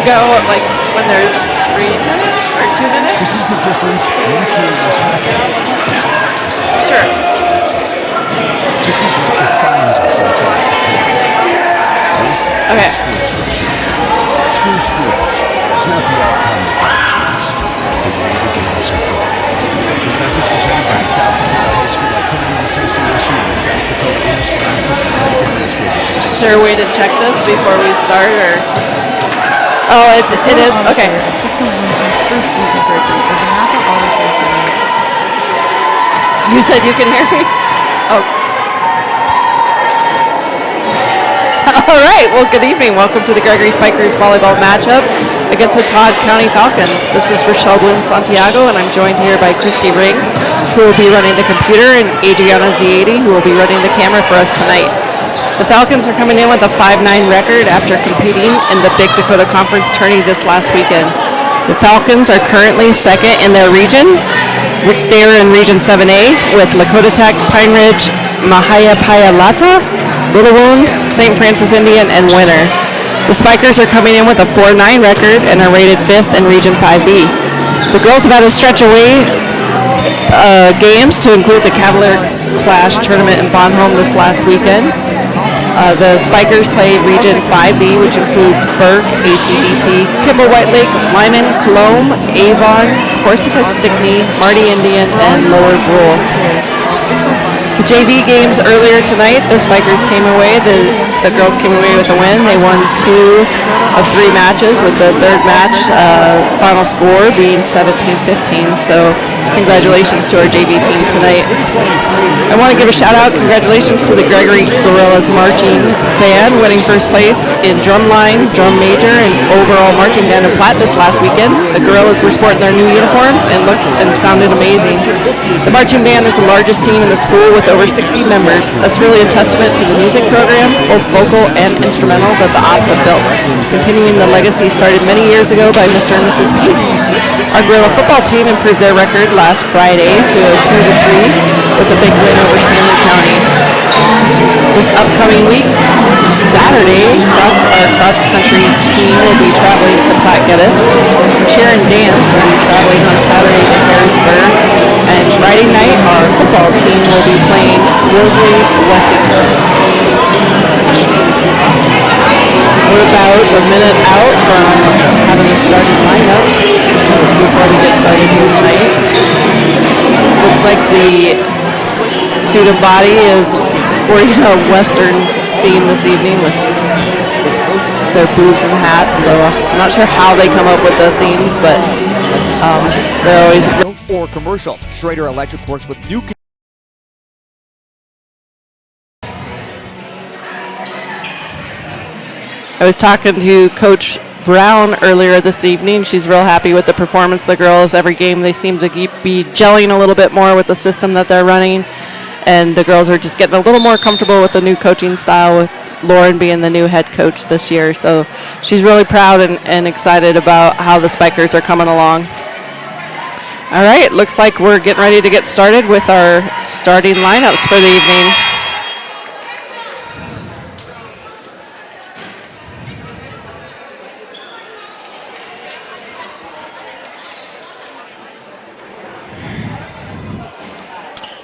go like when there's 3 minutes or 2 minutes? This is the difference. Sure. This is what defines us in South Dakota. Okay. School sports. It's not the outcome of sports. The way the games are played. This message was made by the South Dakota High School Activities Association and the South Dakota Interscholastic Athletic Administrators Association. Is there a way to check this before we start, or? Oh, it is? Okay. You said you can hear me? Oh. All right. Well, good evening. Welcome to the Gregory Spikers volleyball matchup against the Todd County Falcons. This is Rochelle Bloom Santiago, and I'm joined here by Christy Ring, who will be running the computer, and Adriana Ziadi, who will be running the camera for us tonight. The Falcons are coming in with a 5-9 record after competing in the Big Dakota Conference tourney this last weekend. The Falcons are currently second in their region. They're in Region 7A with Lakota Tech, Pine Ridge, Mahayapayalata, Little Wound, St. Francis Indian, and Winter. The Spikers are coming in with a 4-9 record and are rated 5th in Region 5B. The girls have had a stretch away games to include the Cavalier Clash tournament in Bonhomme this last weekend. The Spikers play Region 5B, which includes Burke, ACDC, Kimball White Lake, Lyman, Colombe, Avon, Corsica Stickney, Marty Indian, and Lower Brule. The JV games earlier tonight, the Spikers came away, the girls came away with a win. They won 2 of 3 matches, with the third match final score being 17-15. So congratulations to our JV team tonight. I want to give a shout out, congratulations to the Gregory Gorillas Marching Band, winning first place in drumline, drum major, and overall marching band and plat this last weekend. The Gorillas were sporting their new uniforms and looked and sounded amazing. The marching band is the largest team in the school with over 60 members. That's really a testament to the music program, both vocal and instrumental, that the Ops have built, continuing the legacy started many years ago by Mr. and Mrs. Pete. Our Gorilla football team improved their record last Friday to a 2-3 with a big win over Stanley County. This upcoming week, Saturday, our cross-country team will be traveling to Platte Geddes. Cheer and dance will be traveling on Saturday to Harrisburg. And Friday night, our football team will be playing Wolseley, Wessington. We're about a minute out from having the starting lineups before we get started here tonight. Looks like the student body is sporting a Western theme this evening with their boots and hats, so I'm not sure how they come up with the themes, but they're always... Or commercial. Schrader Electric works with new... I was talking to Coach Brown earlier this evening. She's real happy with the performance of the girls. Every game they seem to be gelling a little bit more with the system that they're running, and the girls are just getting a little more comfortable with the new coaching style, with Lauren being the new head coach this year. So she's really proud and excited about how the Spikers are coming along. All right, looks like we're getting ready to get started with our starting lineups for the evening.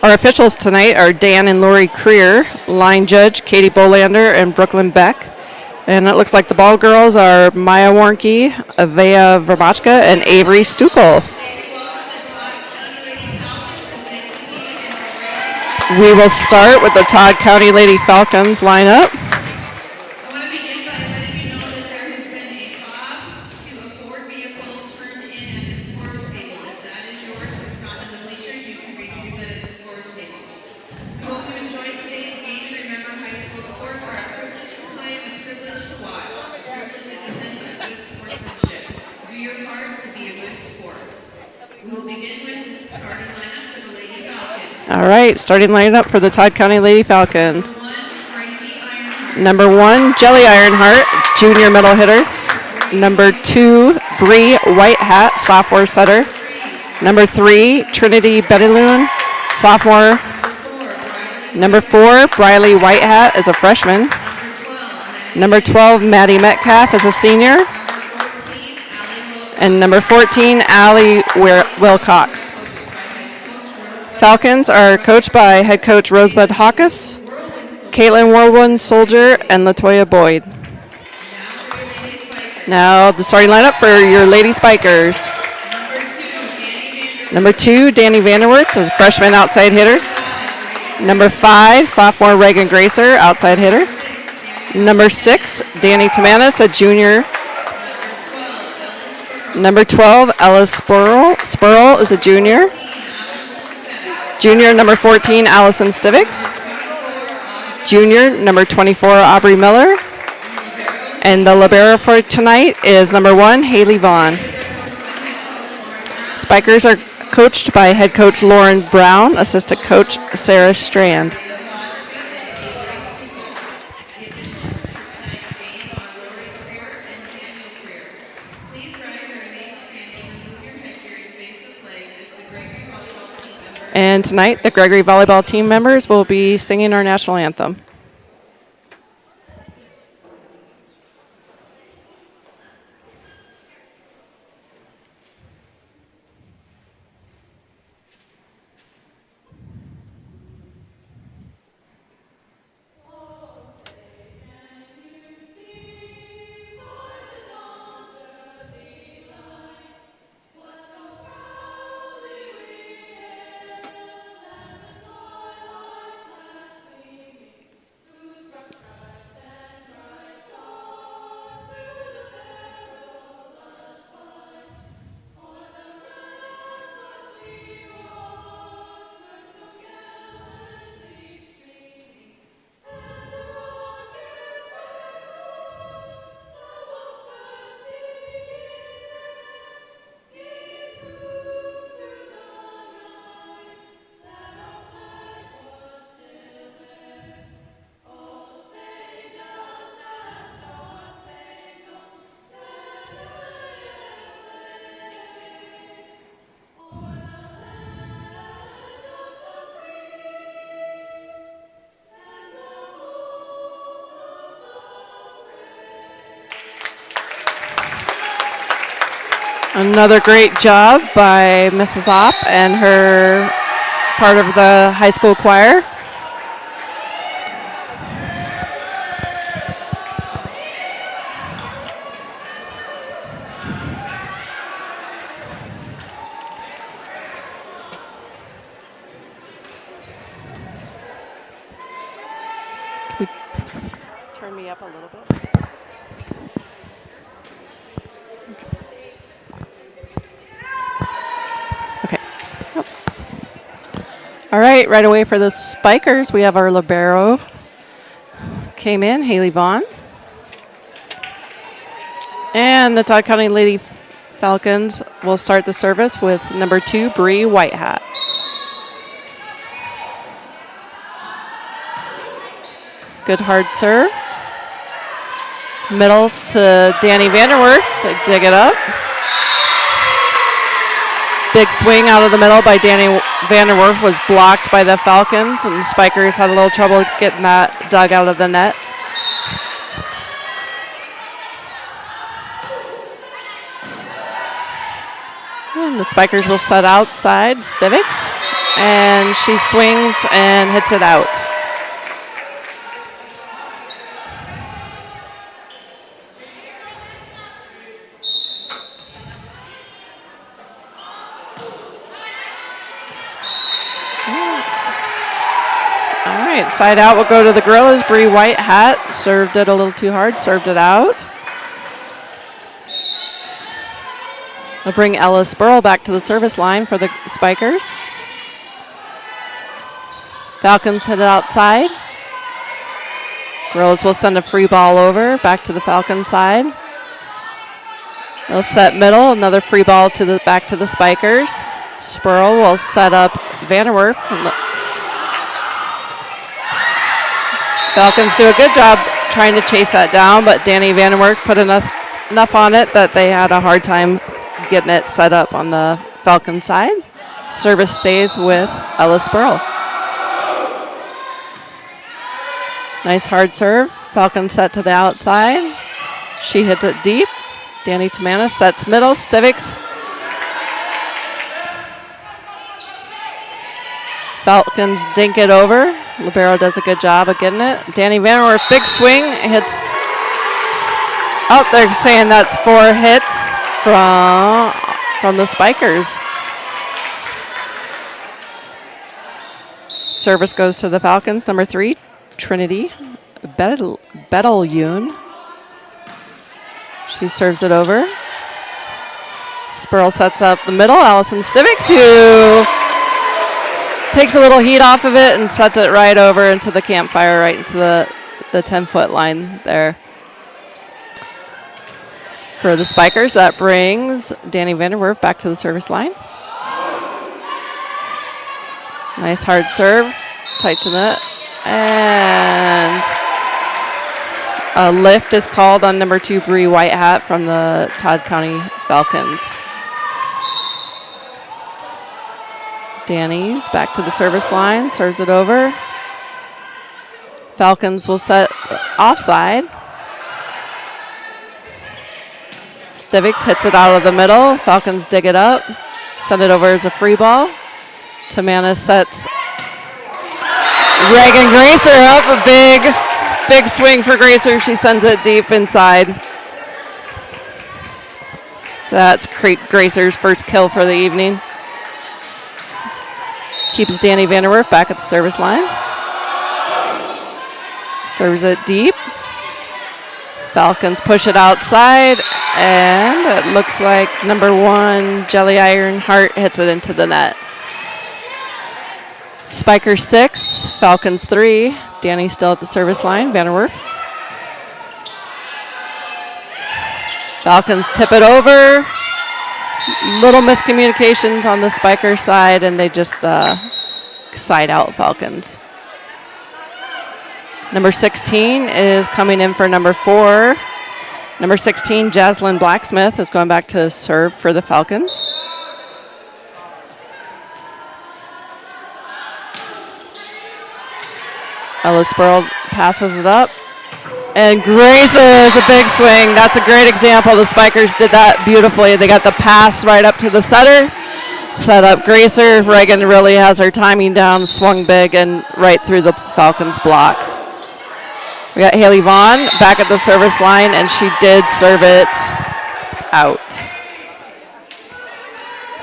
Our officials tonight are Dan and Lori Creer, line judge Katie Bolander and Brooklyn Beck. And it looks like the ball girls are Maya Warnke, Avea Vermachka, and Avery Stukel. We will start with the Todd County Lady Falcons lineup. I want to begin by letting you know that there has been a fob to a Ford vehicle turned in at the scores table. If that is yours, if it's found in the bleachers, you can retrieve that at the scores table. I hope you enjoyed today's game, and remember, high school sports are a privilege to play and a privilege to watch. A privilege that depends on good sportsmanship. Do your part to be a good sport. We will begin with the starting lineup for the Lady Falcons. All right, starting lineup for the Todd County Lady Falcons. Number 1, Jelly Ironheart, junior middle hitter. Number 2, Bree Whitehat, sophomore setter. Number 3, Trinity Bettiloon, sophomore. Number 4, Briley Whitehat is a freshman. Number 12, Maddie Metcalf is a senior. And number 14, Allie Wilcox. Falcons are coached by head coach Rosebud Hawkes, Caitlin Warwin Soldier, and Latoya Boyd. Now the starting lineup for your Lady Spikers. Number 2, Danny Vanderwerth, is a freshman outside hitter. Number 5, sophomore Reagan Gracer, outside hitter. Number 6, Danny Tamanis, a junior. Number 12, Ella Spurl is a junior. Junior number 14, Allison Stivix. Junior number 24, Aubrey Miller. And the libero for tonight is number 1, Haley Vaughn. Spikers are coached by head coach Lauren Brown, assistant coach Sarah Strand. And tonight, the Gregory volleyball team members will be singing our national anthem. Another great job by Mrs. Opp and her part of the high school choir. Can we turn me up a little bit? All right away for the Spikers, we have our libero came in, Haley Vaughn. And the Todd County Lady Falcons will start the service with number 2, Bree Whitehat. Good hard serve. Middle to Danny Vanderwerth. They dig it up. Big swing out of the middle by Danny Vanderwerf was blocked by the Falcons, and the Spikers had a little trouble getting that dug out of the net. And the Spikers will set outside Stivix, and she swings and hits it out. Side out will go to the Gorillas. Bree Whitehat served it a little too hard, served it out. They'll bring Ella Spurl back to the service line for the Spikers. Falcons hit it outside. Gorillas will send a free ball over back to the Falcon side. They'll set middle, another free ball to back to the Spikers. Spurl will set up Vanderwerf. Falcons do a good job trying to chase that down, but Danny Vanderwerf put enough on it that they had a hard time getting it set up on the Falcon side. Service stays with Ella Spurl. Nice hard serve. Falcon set to the outside. She hits it deep. Danny Tamanis sets middle. Stivics. Falcons dink it over. Libero does a good job of getting it. Danny Vanderwerf, big swing, hits. Oh, they're saying that's 4 hits from the Spikers. Service goes to the Falcons. Number 3, Trinity Betelyoun. She serves it over. Spurl sets up the middle. Allison Stivics, who takes a little heat off of it and sets it right over into the campfire, right into the 10-foot line there. For the Spikers, that brings Danny Vanderwerf back to the service line. Nice hard serve, tight to net. And a lift is called on number 2, Bree Whitehat from the Todd County Falcons. Danny's back to the service line, serves it over. Falcons will set offside. Stivics hits it out of the middle. Falcons dig it up, send it over as a free ball. Tamanis sets Reagan Gracer up, a big swing for Gracer. She sends it deep inside. That's Gracer's first kill for the evening. Keeps Danny Vanderwerf back at the service line. Serves it deep. Falcons push it outside, and it looks like number 1, Jelly Ironheart, hits it into the net. Spiker 6, Falcons 3. Danny still at the service line. Vanderwerf. Falcons tip it over. Little miscommunications on the Spiker side, and they just side out Falcons. Number 16 is coming in for number 4. Number 16, Jaslyn Blacksmith, is going back to serve for the Falcons. Ellis Burl passes it up. And Gracer is a big swing. That's a great example. The Spikers did that beautifully. They got the pass right up to the setter. Set up Gracer. Reagan really has her timing down, swung big, and right through the Falcons block. We got Haley Vaughn back at the service line, and she did serve it out.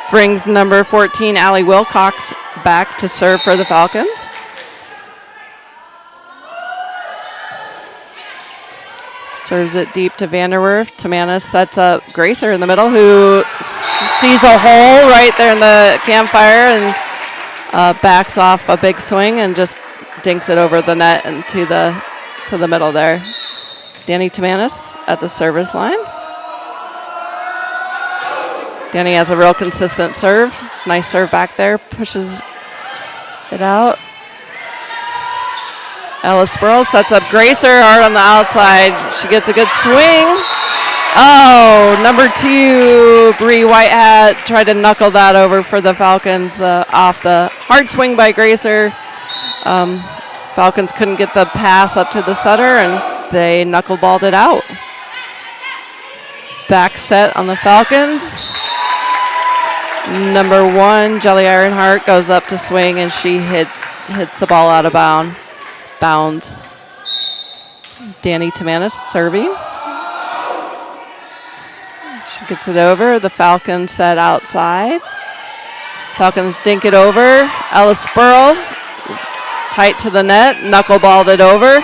Brings number 14, Allie Wilcox, back to serve for the Falcons. Serves it deep to Vanderwerf. Tamanis sets up Gracer in the middle, who sees a hole right there in the campfire and backs off a big swing and just dinks it over the net and to the middle there. Danny Tamanis at the service line. Danny has a real consistent serve. It's a nice serve back there. Pushes it out. Ellis Sproul sets up Gracer hard on the outside. She gets a good swing. Oh, number 2, Bree Whitehat tried to knuckle that over for the Falcons off the hard swing by Gracer. Falcons couldn't get the pass up to the setter, and they knuckleballed it out. Back set on the Falcons. Number 1, Jelly Ironheart, goes up to swing, and she hits the ball out of bounds. Danny Tamanis serving. She gets it over. The Falcons set outside. Falcons dink it over. Ellis Spurl tight to the net. Knuckleballed it over.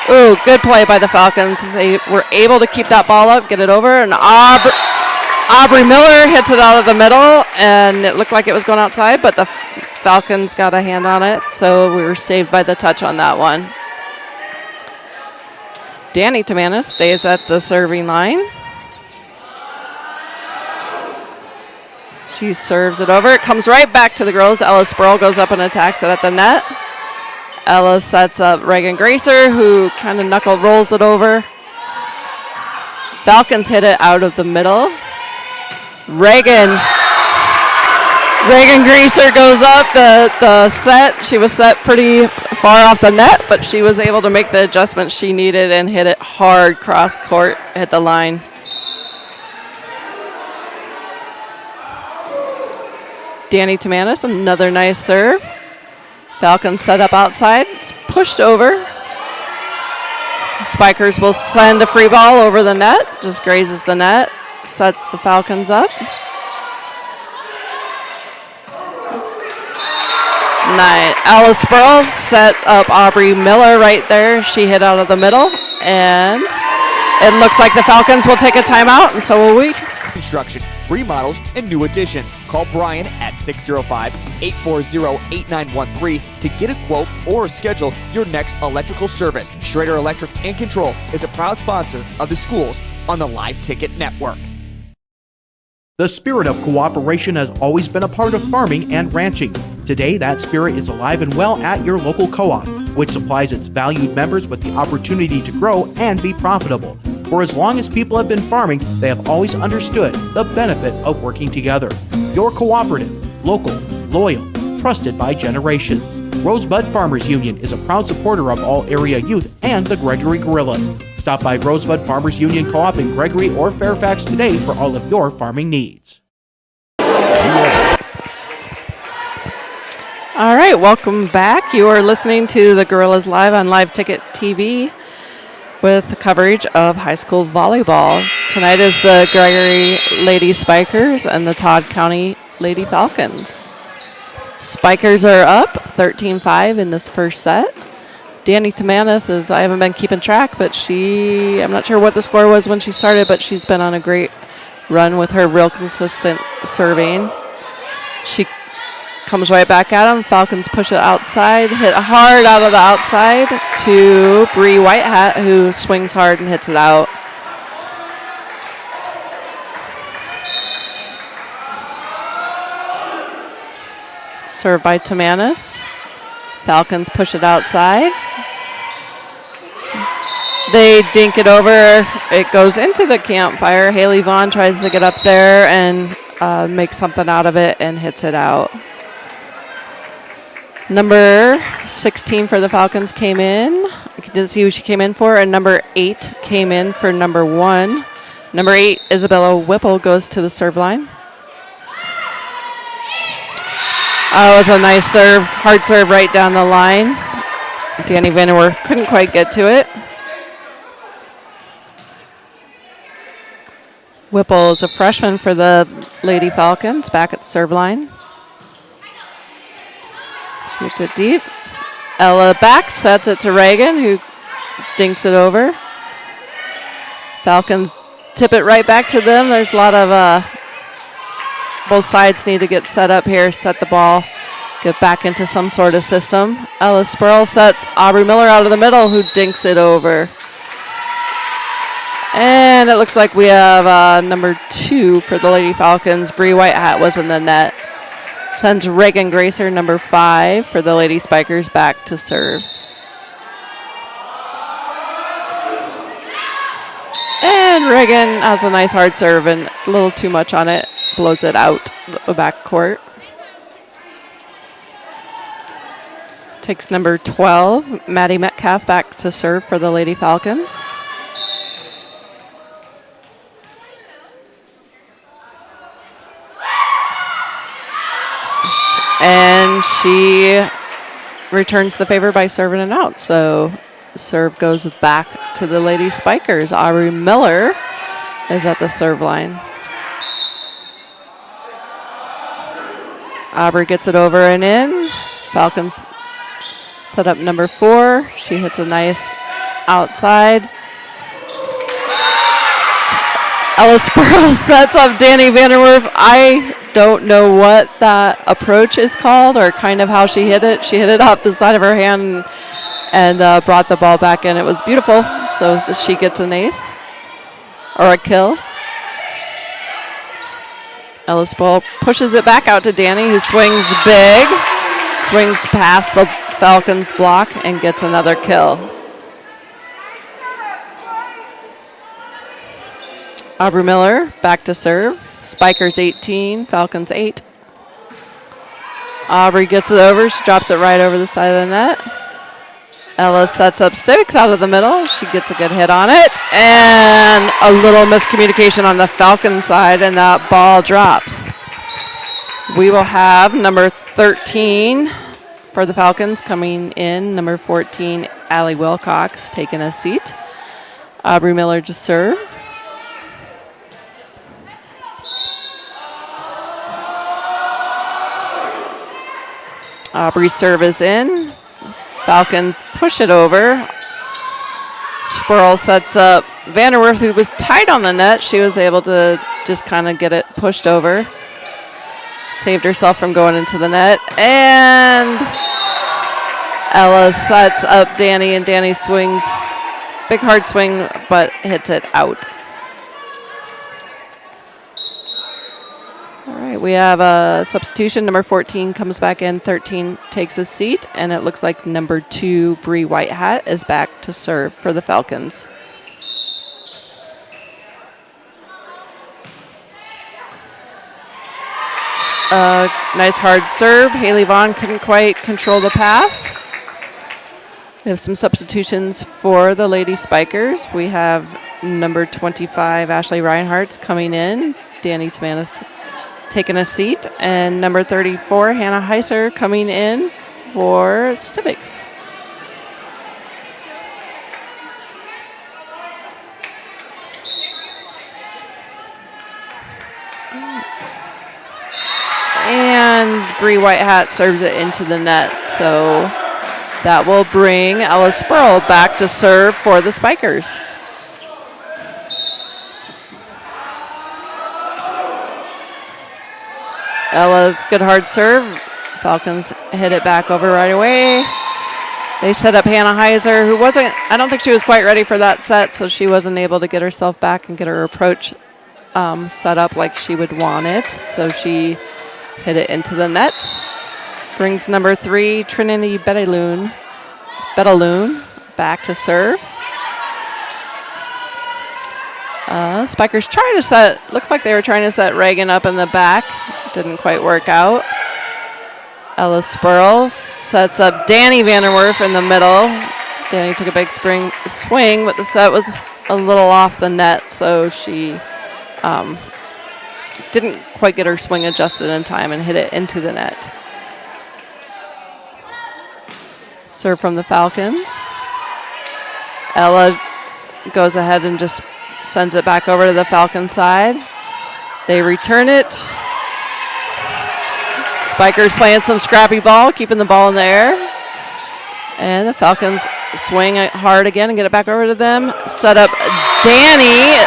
Ooh, good play by the Falcons. They were able to keep that ball up, get it over, and Aubrey Miller hits it out of the middle, and it looked like it was going outside, but the Falcons got a hand on it, so we were saved by the touch on that one. Danny Tamanis stays at the serving line. She serves it over. It comes right back to the girls. Ellis Sproul goes up and attacks it at the net. Ella sets up Reagan Gracer, who kind of knuckle rolls it over. Falcons hit it out of the middle. Reagan Gracer goes up the set. She was set pretty far off the net, but she was able to make the adjustment she needed and hit it hard cross court, hit the line. Danny Tamanis, another nice serve. Falcons set up outside. It's pushed over. Spikers will send a free ball over the net. Just grazes the net. Sets the Falcons up. Nice. Alice Burl set up Aubrey Miller right there. She hit out of the middle. And it looks like the Falcons will take a timeout, and so will we. Construction, remodels, and new additions. Call Brian at 605-840-8913 to get a quote or schedule your next electrical service. Schrader Electric and Control is a proud sponsor of the schools on the Live Ticket Network. The spirit of cooperation has always been a part of farming and ranching. Today, that spirit is alive and well at your local co-op, which supplies its valued members with the opportunity to grow and be profitable. For as long as people have been farming, they have always understood the benefit of working together. Your cooperative, local, loyal, trusted by generations. Rosebud Farmers Union is a proud supporter of all area youth and the Gregory Guerrillas. Stop by Rosebud Farmers Union Co-op in Gregory or Fairfax today for all of your farming needs. All right, welcome back. You are listening to the Guerrillas Live on Live Ticket TV with the coverage of high school volleyball. Tonight is the Gregory Lady Spikers and the Todd County Lady Falcons. Spikers are up 13-5 in this first set. Danny Tamanis is, I haven't been keeping track, but I'm not sure what the score was when she started, but she's been on a great run with her real consistent serving. She comes right back at him. Falcons push it outside, hit hard out of the outside to Bree Whitehat, who swings hard and hits it out. Served by Tamanis. Falcons push it outside. They dink it over. It goes into the campfire. Haley Vaughn tries to get up there and make something out of it and hits it out. Number 16 for the Falcons came in. I didn't see who she came in for. And number 8 came in for number 1. Number 8, Isabella Whipple, goes to the serve line. Oh, it was a nice serve. Hard serve right down the line. Danny Vanderwerf couldn't quite get to it. Whipple is a freshman for the Lady Falcons, back at the serve line. She hits it deep. Ella back, sets it to Reagan, who dinks it over. Falcons tip it right back to them. There's a lot of both sides need to get set up here, set the ball, get back into some sort of system. Ella Spurl sets Aubrey Miller out of the middle, who dinks it over. And it looks like we have number 2 for the Lady Falcons. Bree Whitehat was in the net. Sends Reagan Gracer, number 5, for the Lady Spikers, back to serve. And Reagan has a nice hard serve and a little too much on it. Blows it out the back court. Takes number 12, Maddie Metcalf, back to serve for the Lady Falcons. And she returns the favor by serving it out. So serve goes back to the Lady Spikers. Aubrey Miller is at the serve line. Aubrey gets it over and in. Falcons set up number 4. She hits a nice outside. Ellis Burrow sets up Danny Vanderwerf. I don't know what that approach is called or kind of how she hit it. She hit it off the side of her hand and brought the ball back in. It was beautiful. So she gets an ace or a kill. Ellis Burrow pushes it back out to Danny, who swings big, swings past the Falcons block and gets another kill. Aubrey Miller back to serve. Spikers 18, Falcons 8. Aubrey gets it over. She drops it right over the side of the net. Ella sets up Sticks out of the middle. She gets a good hit on it. And a little miscommunication on the Falcon side, and that ball drops. We will have number 13 for the Falcons coming in. Number 14, Allie Wilcox, taking a seat. Aubrey Miller to serve. Aubrey's serve is in. Falcons push it over. Spurl sets up Vanderwerf, who was tight on the net. She was able to just kind of get it pushed over. Saved herself from going into the net. And Ella sets up Danny, and Danny swings. Big hard swing, but hits it out. All right, we have a substitution. Number 14 comes back in. 13 takes a seat, and it looks like number 2, Bree Whitehat, is back to serve for the Falcons. Nice hard serve. Haley Vaughn couldn't quite control the pass. We have some substitutions for the Lady Spikers. We have number 25, Ashley Reinhardt, coming in. Danny Tamanis taking a seat. And number 34, Hannah Heiser, coming in for Civics. And Bree Whitehat serves it into the net. So that will bring Ella Spurl back to serve for the Spikers. Ella's good hard serve. Falcons hit it back over right away. They set up Hannah Heiser, who I don't think she was quite ready for that set, so she wasn't able to get herself back and get her approach set up like she would want it. So she hit it into the net. Brings number 3, Trinity Betaloon back to serve. Spikers trying to set, looks like they were trying to set Reagan up in the back. Didn't quite work out. Ella Spurl sets up Danny Vanderwerf in the middle. Danny took a big swing, but the set was a little off the net, so she didn't quite get her swing adjusted in time and hit it into the net. Serve from the Falcons. Ella goes ahead and just sends it back over to the Falcon side. They return it. Spikers playing some scrappy ball, keeping the ball in the air. And the Falcons swing it hard again and get it back over to them. Set up Danny.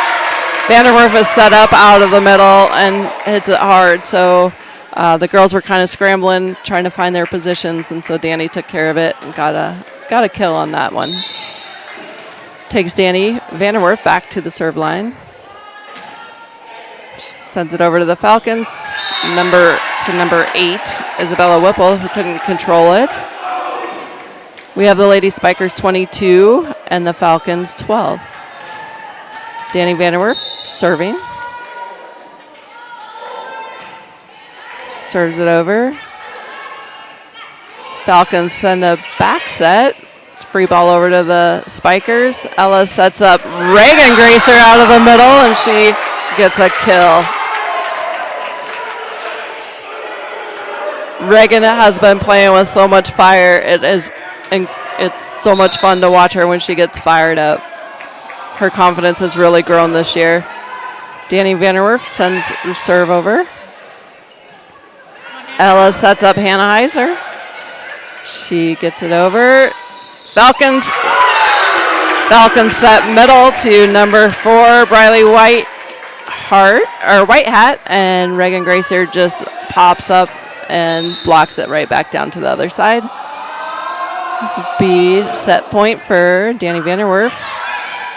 Vanderwerf is set up out of the middle and hits it hard. So the girls were kind of scrambling, trying to find their positions, and so Danny took care of it and got a kill on that one. Takes Danny Vanderwerf back to the serve line. Sends it over to the Falcons. Number 8, Isabella Whipple, who couldn't control it. We have the Lady Spikers 22 and the Falcons 12. Danny Vanderwerf serving. Serves it over. Falcons send a back set. Free ball over to the Spikers. Ella sets up Reagan Gracer out of the middle, and she gets a kill. Reagan has been playing with so much fire. It's so much fun to watch her when she gets fired up. Her confidence has really grown this year. Danny Vanderwerf sends the serve over. Ella sets up Hannah Heiser. She gets it over. Falcons set middle to number 4, Briley Whitehat, and Reagan Gracer just pops up and blocks it right back down to the other side. Be set point for Danny Vanderwerf.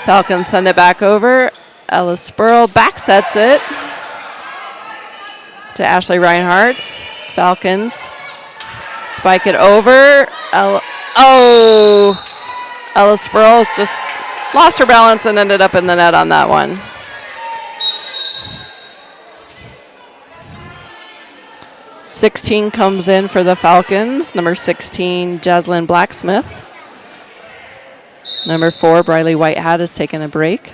Falcons send it back over. Ella Spurl back sets it to Ashley Reinhardt. Falcons spike it over. Ella Spurl just lost her balance and ended up in the net on that one. #16 comes in for the Falcons. Number 16, Jaslyn Blacksmith. Number 4, Briley Whitehat, is taking a break.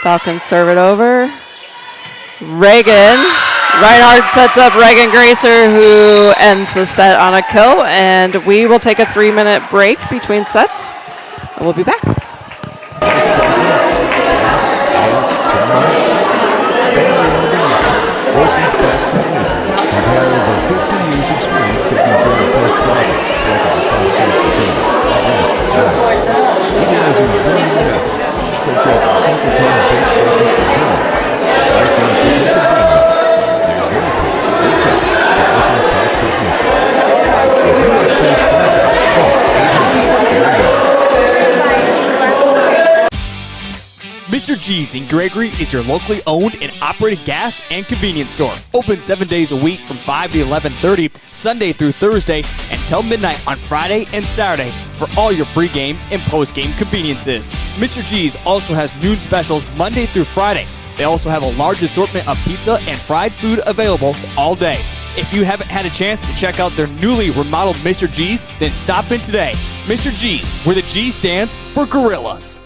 Falcons serve it over. Reagan. Reinhardt sets up Reagan Gracer, who ends the set on a kill, and we will take a 3-minute break between sets. And we'll be back. Wilson's Pest Technicians have had over 50 years' experience taking care of pest problems, places across South Dakota, Alaska, and Iowa. Utilizing breeding methods, such as central counter bait stations for termites, lifeline treatment for bed bugs. There's no place too tough for Wilson's Pest Technicians. If you have pest problems, call 800-CARE-BUGS. Mr. G's in Gregory is your locally owned and operated gas and convenience store. Open 7 days a week from 5 to 11:30, Sunday through Thursday, until midnight on Friday and Saturday for all your pregame and postgame conveniences. Mr. G's also has noon specials Monday through Friday. They also have a large assortment of pizza and fried food available all day. If you haven't had a chance to check out their newly remodeled Mr. G's, then stop in today. Mr. G's, where the G stands for Gorillas.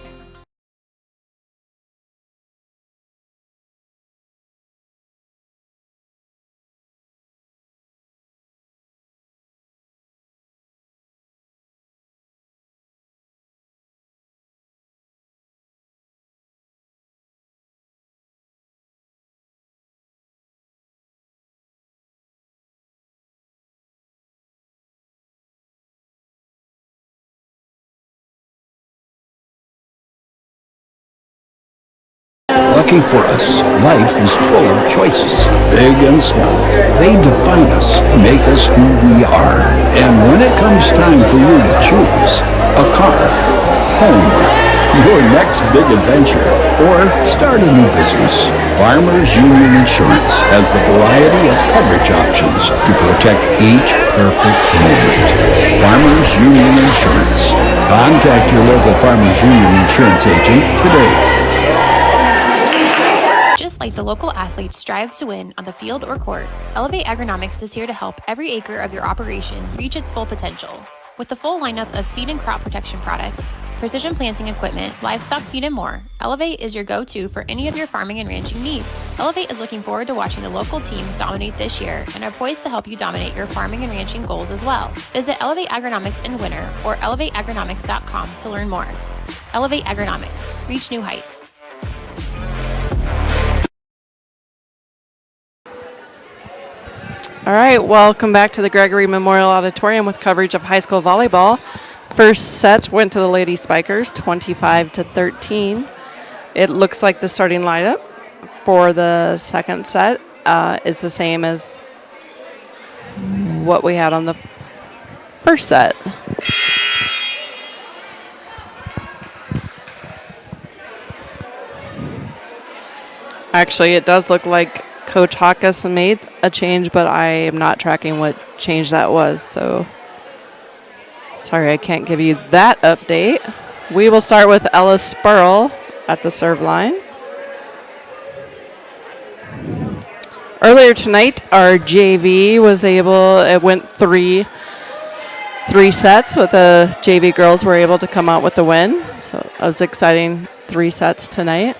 Lucky for us, life is full of choices, big and small. They define us, make us who we are. And when it comes time for you to choose a car, home, your next big adventure, or start a new business, Farmers Union Insurance has the variety of coverage options to protect each perfect moment. Farmers Union Insurance. Contact your local Farmers Union Insurance agent today. Just like the local athlete strives to win on the field or court, Elevate Agronomics is here to help every acre of your operation reach its full potential. With the full lineup of seed and crop protection products, precision planting equipment, livestock feed, and more, Elevate is your go-to for any of your farming and ranching needs. Elevate is looking forward to watching the local teams dominate this year and are poised to help you dominate your farming and ranching goals as well. Visit Elevate Agronomics in winter or elevateagronomics.com to learn more. Elevate Agronomics. Reach new heights. All right, welcome back to the Gregory Memorial Auditorium with coverage of high school volleyball. First set went to the Lady Spikers, 25-13. It looks like the starting lineup for the second set is the same as what we had on the first set. Actually, it does look like Coach Hawkes made a change, but I am not tracking what change that was, so sorry I can't give you that update. We will start with Ella Spurl at the serve line. Earlier tonight, our JV was able, it went three sets with the JV girls were able to come out with the win, so it was exciting 3 sets tonight.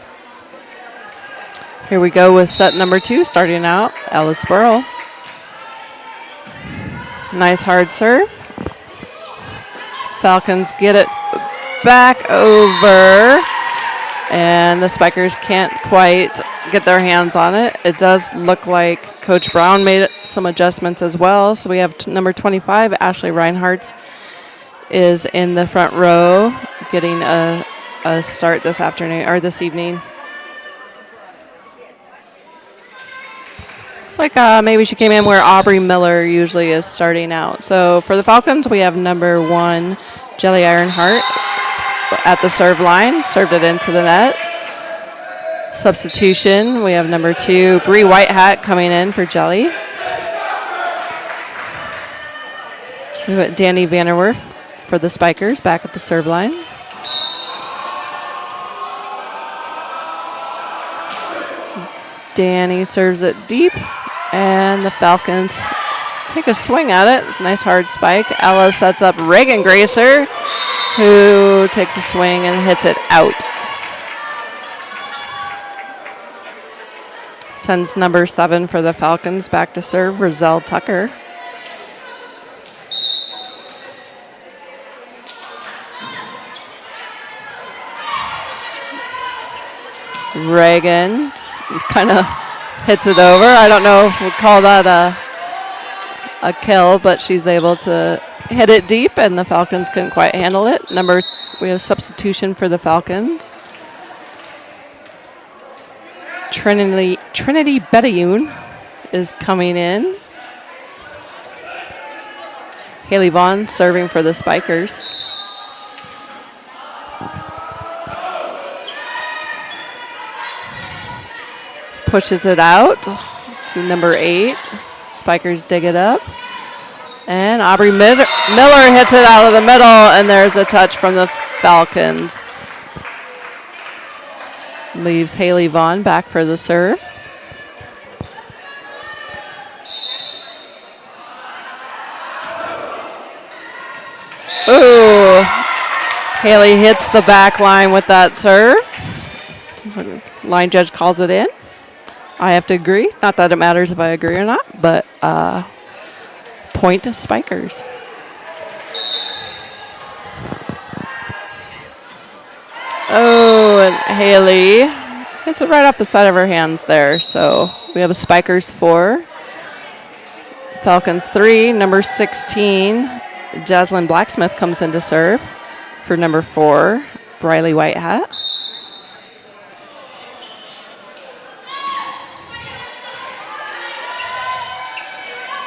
Here we go with set number 2, starting out, Ella Spurl. Nice hard serve. Falcons get it back over, and the Spikers can't quite get their hands on it. It does look like Coach Brown made some adjustments as well. So we have number 25, Ashley Reinhardt, is in the front row, getting a start this afternoon or this evening. Looks like maybe she came in where Aubrey Miller usually is starting out. So for the Falcons, we have number 1, Jelly Ironheart, at the serve line, served it into the net. Substitution, we have number 2, Bree Whitehat, coming in for Jelly. We have Danny Vanderwerf for the Spikers, back at the serve line. Danny serves it deep, and the Falcons take a swing at it. It's a nice hard spike. Ella sets up Reagan Gracer, who takes a swing and hits it out. Sends number 7 for the Falcons back to serve, Roselle Tucker. Reagan kind of hits it over. I don't know if we'll call that a kill, but she's able to hit it deep, and the Falcons couldn't quite handle it. We have substitution for the Falcons. Trinity Betayoun is coming in. Haley Vaughn serving for the Spikers. Pushes it out to number 8. Spikers dig it up. And Aubrey Miller hits it out of the middle, and there's a touch from the Falcons. Leaves Haley Vaughn back for the serve. Ooh. Haley hits the back line with that serve. Line judge calls it in. I have to agree. Not that it matters if I agree or not, but point to Spikers. Oh, and Haley hits it right off the side of her hands there. So we have a Spikers 4. Falcons 3. Number 16, Jaslyn Blacksmith comes in to serve for number 4, Briley Whitehat.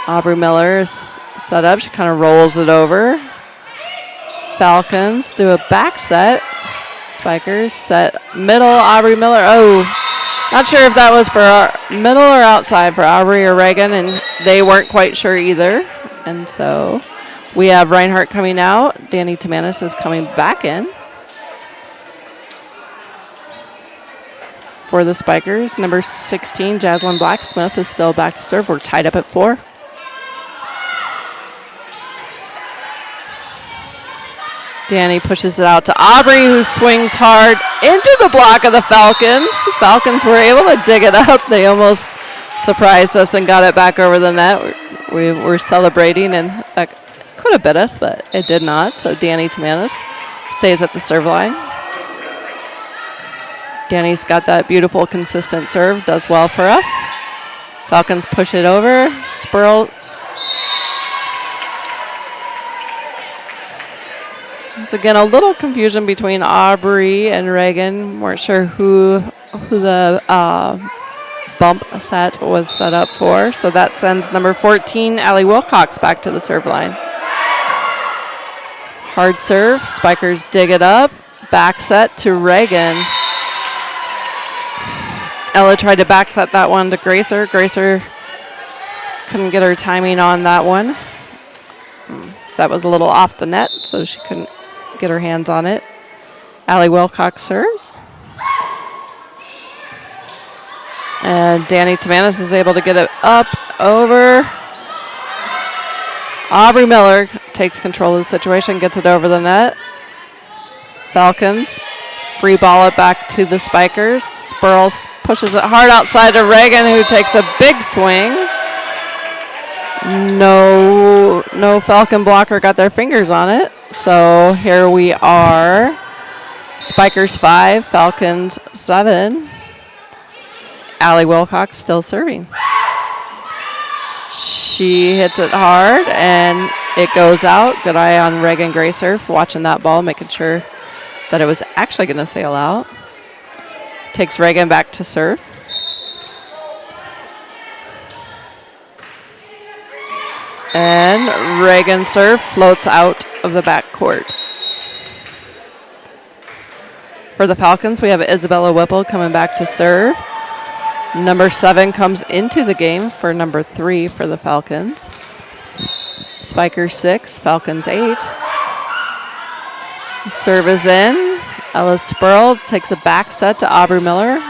Aubrey Miller is set up. She kind of rolls it over. Falcons do a back set. Spikers set middle. Aubrey Miller. Oh, not sure if that was for middle or outside for Aubrey or Reagan, and they weren't quite sure either. And so we have Reinhardt coming out. Danny Tamanis is coming back in for the Spikers. Number 16, Jaslyn Blacksmith, is still back to serve. We're tied up at 4. Danny pushes it out to Aubrey, who swings hard into the block of the Falcons. The Falcons were able to dig it up. They almost surprised us and got it back over the net. We were celebrating, and that could have bit us, but it did not. So Danny Tamanis stays at the serve line. Danny's got that beautiful, consistent serve, does well for us. Falcons push it over. Spurl. It's again a little confusion between Aubrey and Reagan. Weren't sure who the bump set was set up for. So that sends number 14, Allie Wilcox, back to the serve line. Hard serve. Spikers dig it up. Back set to Reagan. Ella tried to back set that one to Gracer. Gracer couldn't get her timing on that one. Set was a little off the net, so she couldn't get her hands on it. Allie Wilcox serves. And Danny Tamanis is able to get it up, over. Aubrey Miller takes control of the situation, gets it over the net. Falcons free ball it back to the Spikers. Spurls pushes it hard outside to Reagan, who takes a big swing. No Falcon blocker got their fingers on it. So here we are. Spikers 5, Falcons 7. Allie Wilcox still serving. She hits it hard, and it goes out. Good eye on Reagan Gracer for watching that ball, making sure that it was actually going to sail out. Takes Reagan back to serve. And Reagan serve floats out of the backcourt. For the Falcons, we have Isabella Whipple coming back to serve. Number 7 comes into the game for number 3 for the Falcons. Spikers 6, Falcons 8. Serve is in. Ella Spurl takes a back set to Aubrey Miller.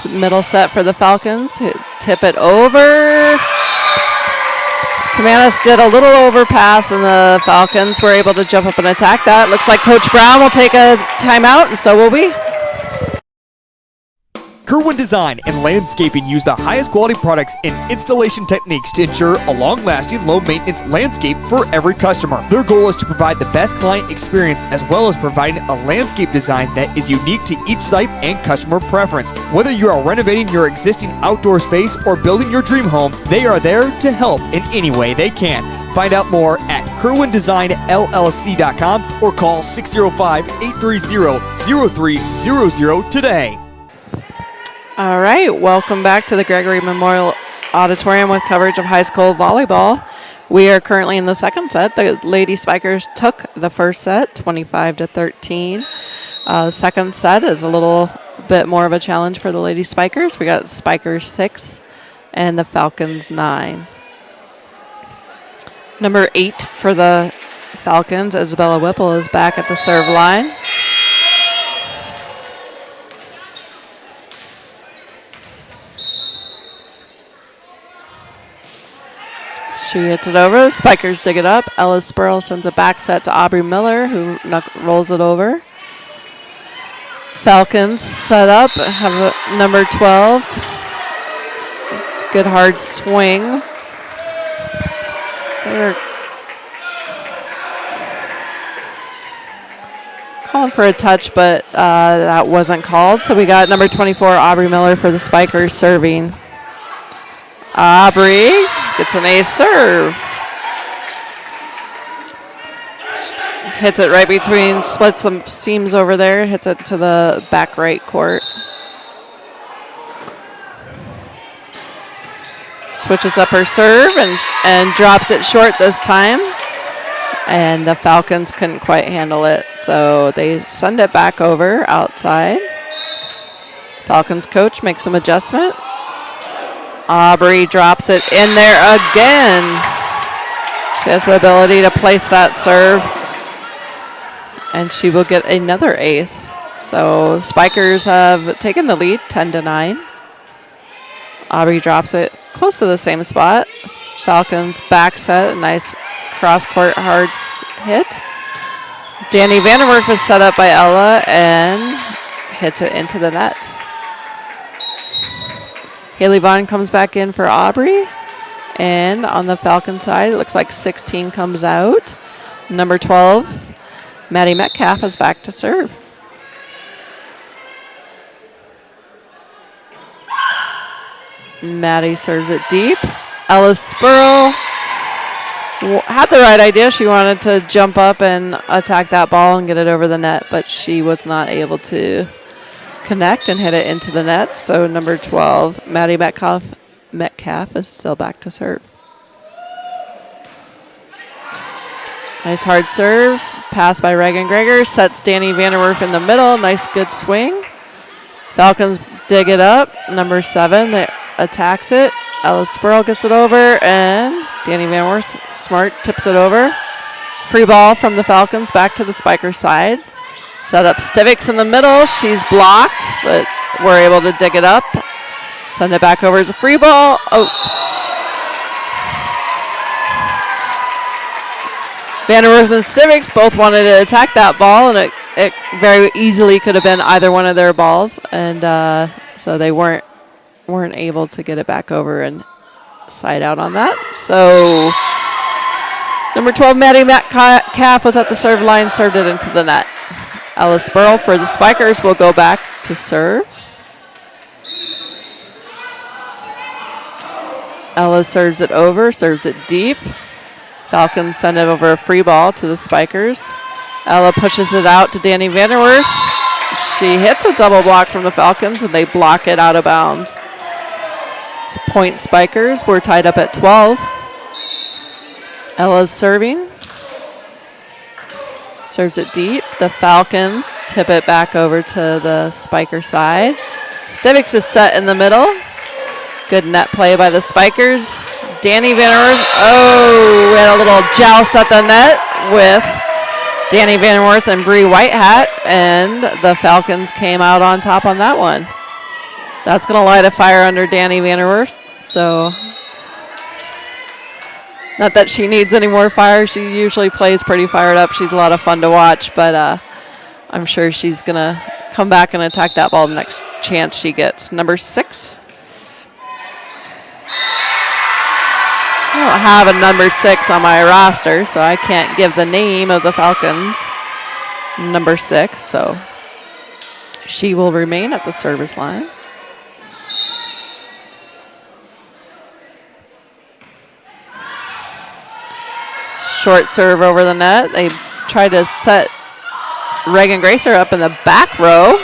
Middle set for the Falcons. Tip it over. Tamanis did a little overpass, and the Falcons were able to jump up and attack that. Looks like Coach Brown will take a timeout, and so will we. Kerwin Design and Landscaping use the highest quality products and installation techniques to ensure a long-lasting, low-maintenance landscape for every customer. Their goal is to provide the best client experience as well as providing a landscape design that is unique to each site and customer preference. Whether you are renovating your existing outdoor space or building your dream home, they are there to help in any way they can. Find out more at KerwinDesignLLC.com or call 605-830-0300 today. All right, welcome back to the Gregory Memorial Auditorium with coverage of high school volleyball. We are currently in the second set. The Lady Spikers took the first set, 25-13. Second set is a little bit more of a challenge for the Lady Spikers. We got Spikers 6 and the Falcons 9. Number 8 for the Falcons, Isabella Whipple, is back at the serve line. She hits it over. The Spikers dig it up. Ella Spurl sends a back set to Aubrey Miller, who rolls it over. Falcons set up, have a number 12. Good hard swing. They're calling for a touch, but that wasn't called. So we got number 24, Aubrey Miller, for the Spikers serving. Aubrey gets an ace serve. Hits it right between, splits some seams over there, hits it to the back right court. Switches up her serve and drops it short this time. And the Falcons couldn't quite handle it, so they send it back over outside. Falcons coach makes some adjustment. Aubrey drops it in there again. She has the ability to place that serve, and she will get another ace. So Spikers have taken the lead, 10-9. Aubrey drops it close to the same spot. Falcons back set, a nice cross-court hard hit. Danny Vanderwerf is set up by Ella and hits it into the net. Haley Vaughn comes back in for Aubrey. And on the Falcon side, it looks like 16 comes out. Number 12, Maddie Metcalf, is back to serve. Maddie serves it deep. Ella Spurl had the right idea. She wanted to jump up and attack that ball and get it over the net, but she was not able to connect and hit it into the net. So number 12, Maddie Metcalf is still back to serve. Nice hard serve. Pass by Reagan Greger. Sets Danny Vanderwerf in the middle. Nice good swing. Falcons dig it up. Number 7 that attacks it. Ella Spurl gets it over, and Danny Vanderwerf, smart, tips it over. Free ball from the Falcons back to the Spiker side. Set up Stivics in the middle. She's blocked, but we're able to dig it up. Send it back over as a free ball. Oh. Vanderwerf and Stivics both wanted to attack that ball, and it very easily could have been either one of their balls, and so they weren't able to get it back over and side out on that. So number 12, Maddie Metcalf, was at the serve line, served it into the net. Ella Spurl for the Spikers will go back to serve. Ella serves it over, serves it deep. Falcons send it over a free ball to the Spikers. Ella pushes it out to Danny Vanderwerf. She hits a double block from the Falcons, and they block it out of bounds. So point Spikers. We're tied up at 12. Ella's serving. Serves it deep. The Falcons tip it back over to the Spiker side. Stivics is set in the middle. Good net play by the Spikers. Danny Vanderwerf. Oh, we had a little joust at the net with Danny Vanderwerf and Bree Whitehat, and the Falcons came out on top on that one. That's going to light a fire under Danny Vanderwerf. So, not that she needs any more fire. She usually plays pretty fired up. She's a lot of fun to watch, but I'm sure she's going to come back and attack that ball the next chance she gets. Number 6. I don't have a number 6 on my roster, so I can't give the name of the Falcons. Number 6, so she will remain at the service line. Short serve over the net. They try to set Reagan Gracer up in the back row.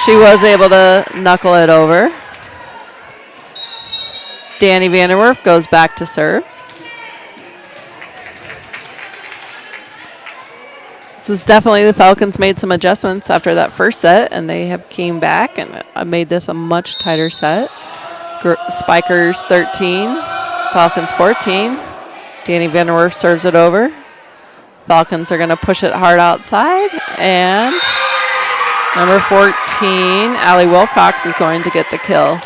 She was able to knuckle it over. Danny Vanderwerf goes back to serve. This is definitely the Falcons made some adjustments after that first set, and they have came back and made this a much tighter set. Spikers 13, Falcons 14. Danny Vanderwerf serves it over. Falcons are going to push it hard outside, and number 14, Allie Wilcox, is going to get the kill.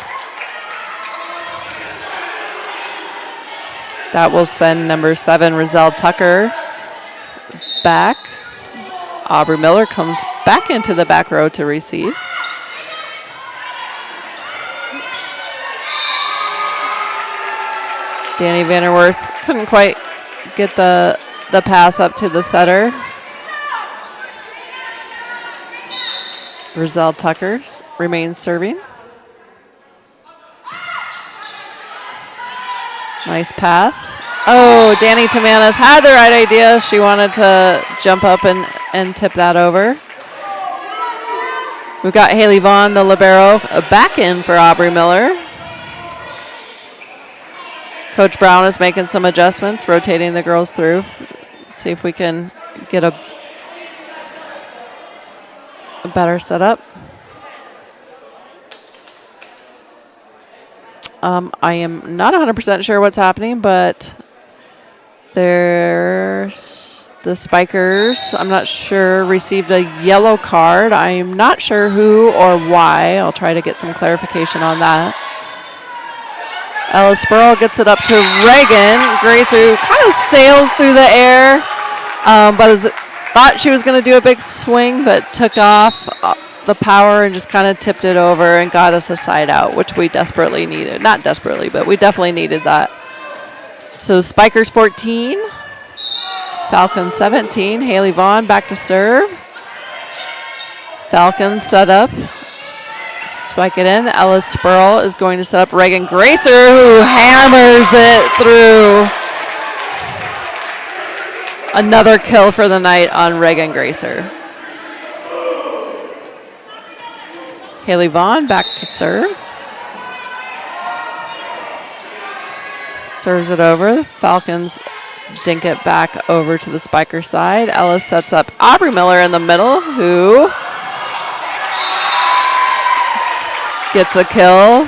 That will send number 7, Rizelle Tucker, back. Aubrey Miller comes back into the back row to receive. Danny Vanderwerf couldn't quite get the pass up to the setter. Rizelle Tucker remains serving. Nice pass. Oh, Danny Tamanis had the right idea. She wanted to jump up and tip that over. We've got Haley Vaughn, the libero, back in for Aubrey Miller. Coach Brown is making some adjustments, rotating the girls through. See if we can get a better setup. I am not 100% sure what's happening, but there's the Spikers, I'm not sure, received a yellow card. I'm not sure who or why. I'll try to get some clarification on that. Ella Spurl gets it up to Reagan Grace, who kind of sails through the air, but thought she was going to do a big swing, but took off the power and just kind of tipped it over and got us a side out, which we desperately needed. Not desperately, but we definitely needed that. So Spikers 14, Falcons 17. Haley Vaughn back to serve. Falcons set up. Spike it in. Ella Spurl is going to set up Reagan Gracer, who hammers it through. Another kill for the night on Reagan Gracer. Haley Vaughn back to serve. Serves it over. Falcons dink it back over to the Spiker side. Ella sets up Aubrey Miller in the middle, who gets a kill.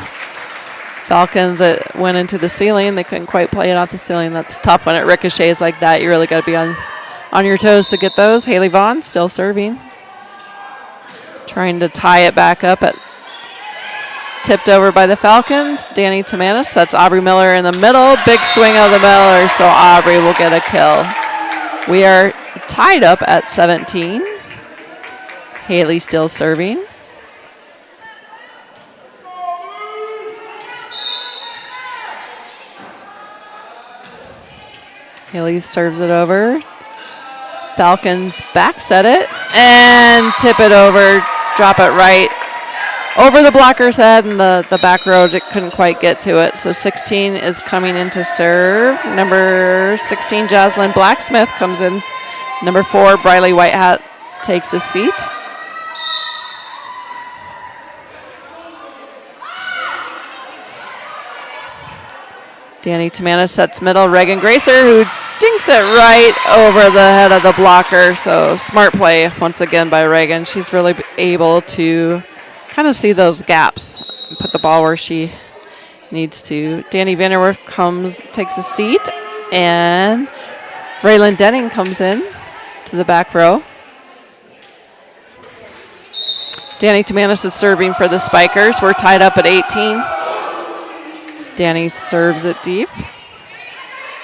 Falcons, it went into the ceiling. They couldn't quite play it off the ceiling. That's tough when it ricochets like that. You really got to be on your toes to get those. Haley Vaughn still serving. Trying to tie it back up. Tipped over by the Falcons. Danny Tamanis sets Aubrey Miller in the middle. Big swing of the Miller, so Aubrey will get a kill. We are tied up at 17. Haley still serving. Haley serves it over. Falcons back set it and tip it over, drop it right over the blocker's head, and the back row couldn't quite get to it. So 16 is coming in to serve. Number 16, Jocelyn Blacksmith, comes in. Number 4, Briley Whitehat takes a seat. Danny Tamanis sets middle. Reagan Gracer, who dinks it right over the head of the blocker. So smart play once again by Reagan. She's really able to kind of see those gaps and put the ball where she needs to. Danny Vanderwerf takes a seat, and Raylan Denning comes in to the back row. Danny Tamanis is serving for the Spikers. We're tied up at 18. Danny serves it deep.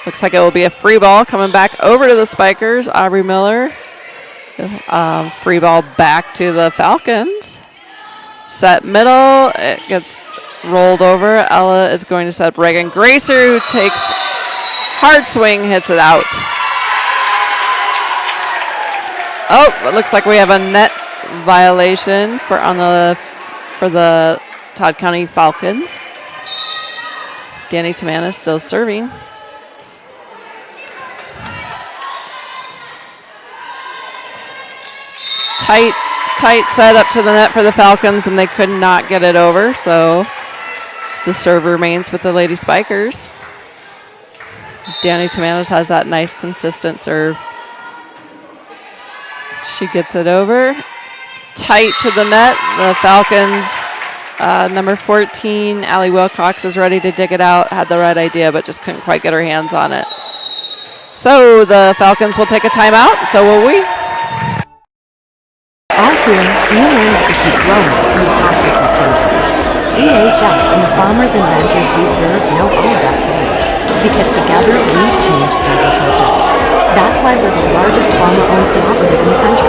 Looks like it will be a free ball coming back over to the Spikers. Aubrey Miller Free ball back to the Falcons. Set middle. It gets rolled over. Ella is going to set up Reagan Gracer, who takes hard swing, hits it out. Oh, it looks like we have a net violation for the Todd County Falcons. Danny Tamana still serving. Tight set up to the net for the Falcons, and they could not get it over, so the serve remains with the Lady Spikers. Danny Tamanos has that nice, consistent serve. She gets it over. Tight to the net. The Falcons, number 14, Allie Wilcox, is ready to dig it out. Had the right idea, but just couldn't quite get her hands on it. So the Falcons will take a timeout. So will we. Out here, we learn that to keep growing, we have to keep changing. CHS and the farmers and ranchers we serve know all about change, because together we've changed agriculture. That's why we're the largest farmer-owned cooperative in the country.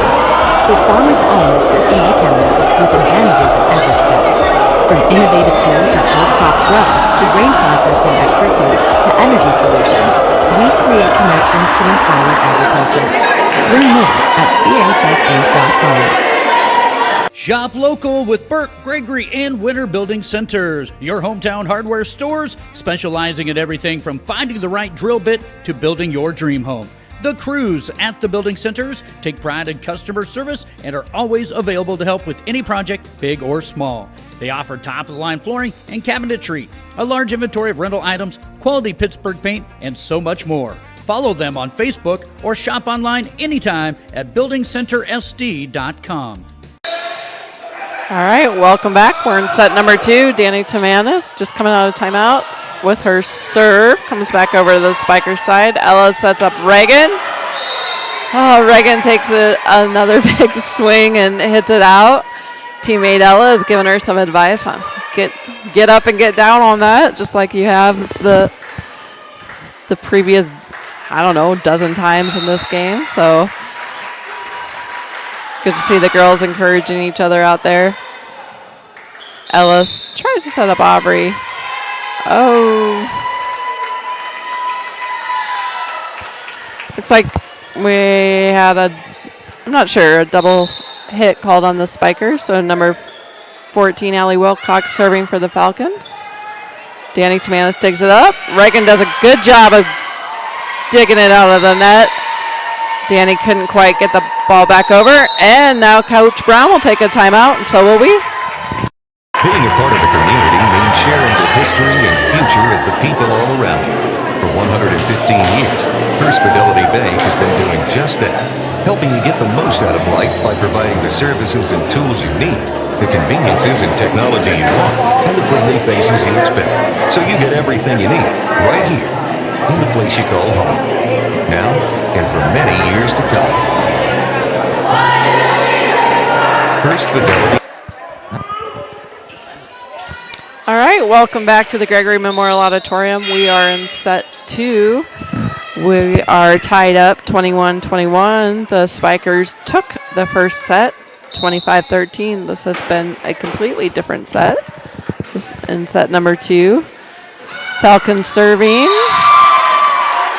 So farmers own the system they count on, with advantages at every step. From innovative tools that help crops grow, to grain processing expertise, to energy solutions, we create connections to empower agriculture. Learn more at chsinc.com. Shop local with Burke, Gregory, and Winter Building Centers, your hometown hardware stores specializing in everything from finding the right drill bit to building your dream home. The crews at the building centers take pride in customer service and are always available to help with any project, big or small. They offer top-of-the-line flooring and cabinetry, a large inventory of rental items, quality Pittsburgh paint, and so much more. Follow them on Facebook or shop online anytime at buildingcentersd.com. All right, welcome back. We're in set number 2. Danny Tamanis just coming out of timeout with her serve. Comes back over to the Spikers side. Ella sets up Reagan. Oh, Reagan takes another big swing and hits it out. Teammate Ella is giving her some advice on get up and get down on that, just like you have the previous, I don't know, dozen times in this game. So good to see the girls encouraging each other out there. Ellis tries to set up Aubrey. Oh. Looks like we had I'm not sure, a double hit called on the Spikers. So number 14, Allie Wilcox, serving for the Falcons. Danny Tamanis digs it up. Reagan does a good job of digging it out of the net. Danny couldn't quite get the ball back over. And now Coach Brown will take a timeout, and so will we. Being a part of the community means sharing the history and future of the people all around you. For 115 years, First Fidelity Bank has been doing just that, helping you get the most out of life by providing the services and tools you need, the conveniences and technology you want, and the friendly faces you expect, so you get everything you need right here in the place you call home. Now and for many years to come. First Fidelity. All right, welcome back to the Gregory Memorial Auditorium. We are in set 2. We are tied up 21-21. The Spikers took the first set, 25-13. This has been a completely different set. This in set number 2. Falcons serving.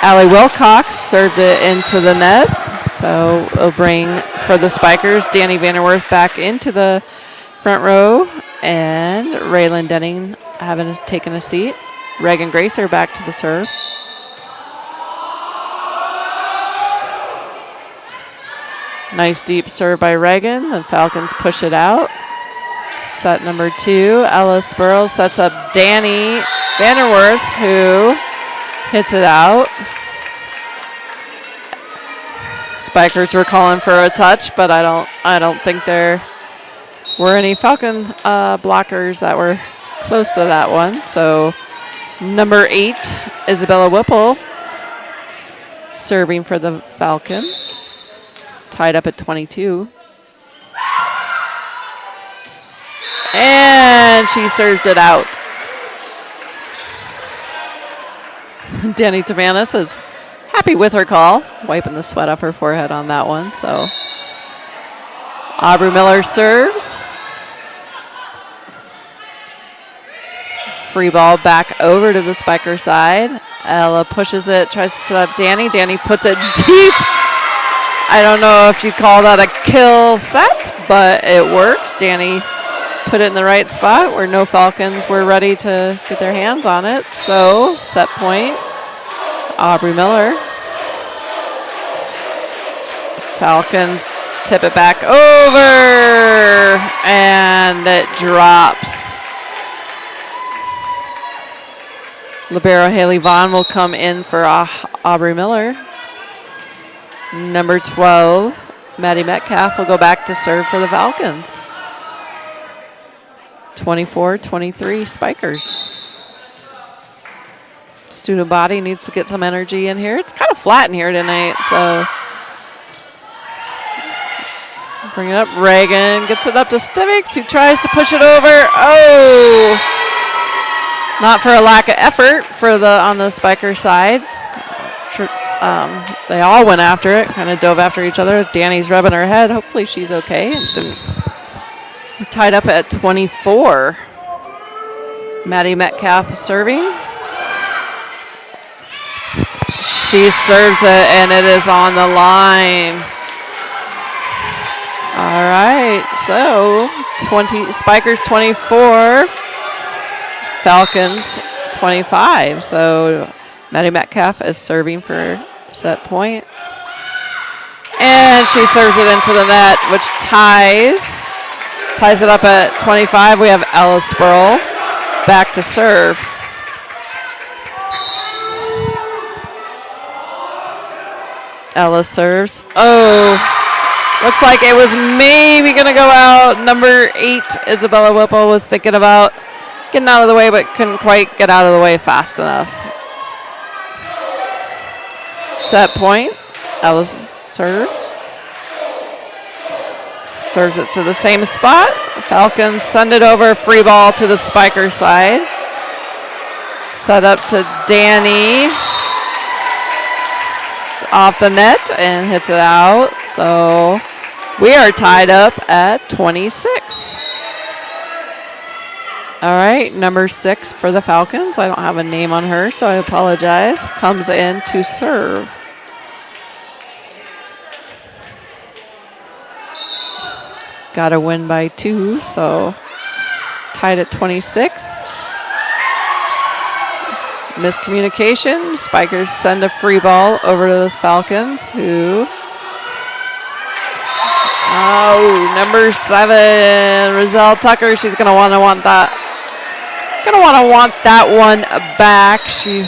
Allie Wilcox served it into the net. So we'll bring for the Spikers Danny Vanderwerth back into the front row. And Raylan Denning having taken a seat. Reagan Gracer back to the serve. Nice deep serve by Reagan. The Falcons push it out. Set number 2. Ella Spurl sets up Danny Vanderwerth, who hits it out. Spikers were calling for a touch, but I don't think there were any Falcon blockers that were close to that one. So number 8, Isabella Whipple, serving for the Falcons, tied up at 22. And she serves it out. Danny Tavanis is happy with her call, wiping the sweat off her forehead on that one. So Aubrey Miller serves. Free ball back over to the spiker side. Ella pushes it, tries to set up Danny. Danny puts it deep. I don't know if you call that a kill set, but it works. Danny put it in the right spot where no Falcons were ready to get their hands on it. So, set point, Aubrey Miller. Falcons tip it back over, and it drops. Libero Haley Vaughn will come in for Aubrey Miller. Number 12, Maddie Metcalf will go back to serve for the Falcons. 24-23 Spikers. Student body needs to get some energy in here. It's kind of flat in here tonight, so bring it up. Reagan gets it up to Stivics, who tries to push it over. Oh! Not for a lack of effort on the spiker side. They all went after it, kind of dove after each other. Danny's rubbing her head. Hopefully she's okay. We're tied up at 24. Maddie Metcalf serving. She serves it, and it is on the line. All right, so Spikers 24. Falcons 25. So Maddie Metcalf is serving for set point. And she serves it into the net, which ties it up at 25. We have Ella Spurl back to serve. Ella serves. Oh, looks like it was maybe going to go out. Number 8, Isabella Whipple, was thinking about getting out of the way, but couldn't quite get out of the way fast enough. Set point. Ella serves. Serves it to the same spot. Falcons send it over. Free ball to the spiker side. Set up to Danny. Off the net and hits it out. So we are tied up at 26. All right, number 6 for the Falcons. I don't have a name on her, so I apologize. Comes in to serve. Got to win by 2, so tied at 26. Miscommunication. Spikers send a free ball over to those Falcons, who... Oh, number 7, Roselle Tucker. She's going to want that. Going to want that one back. She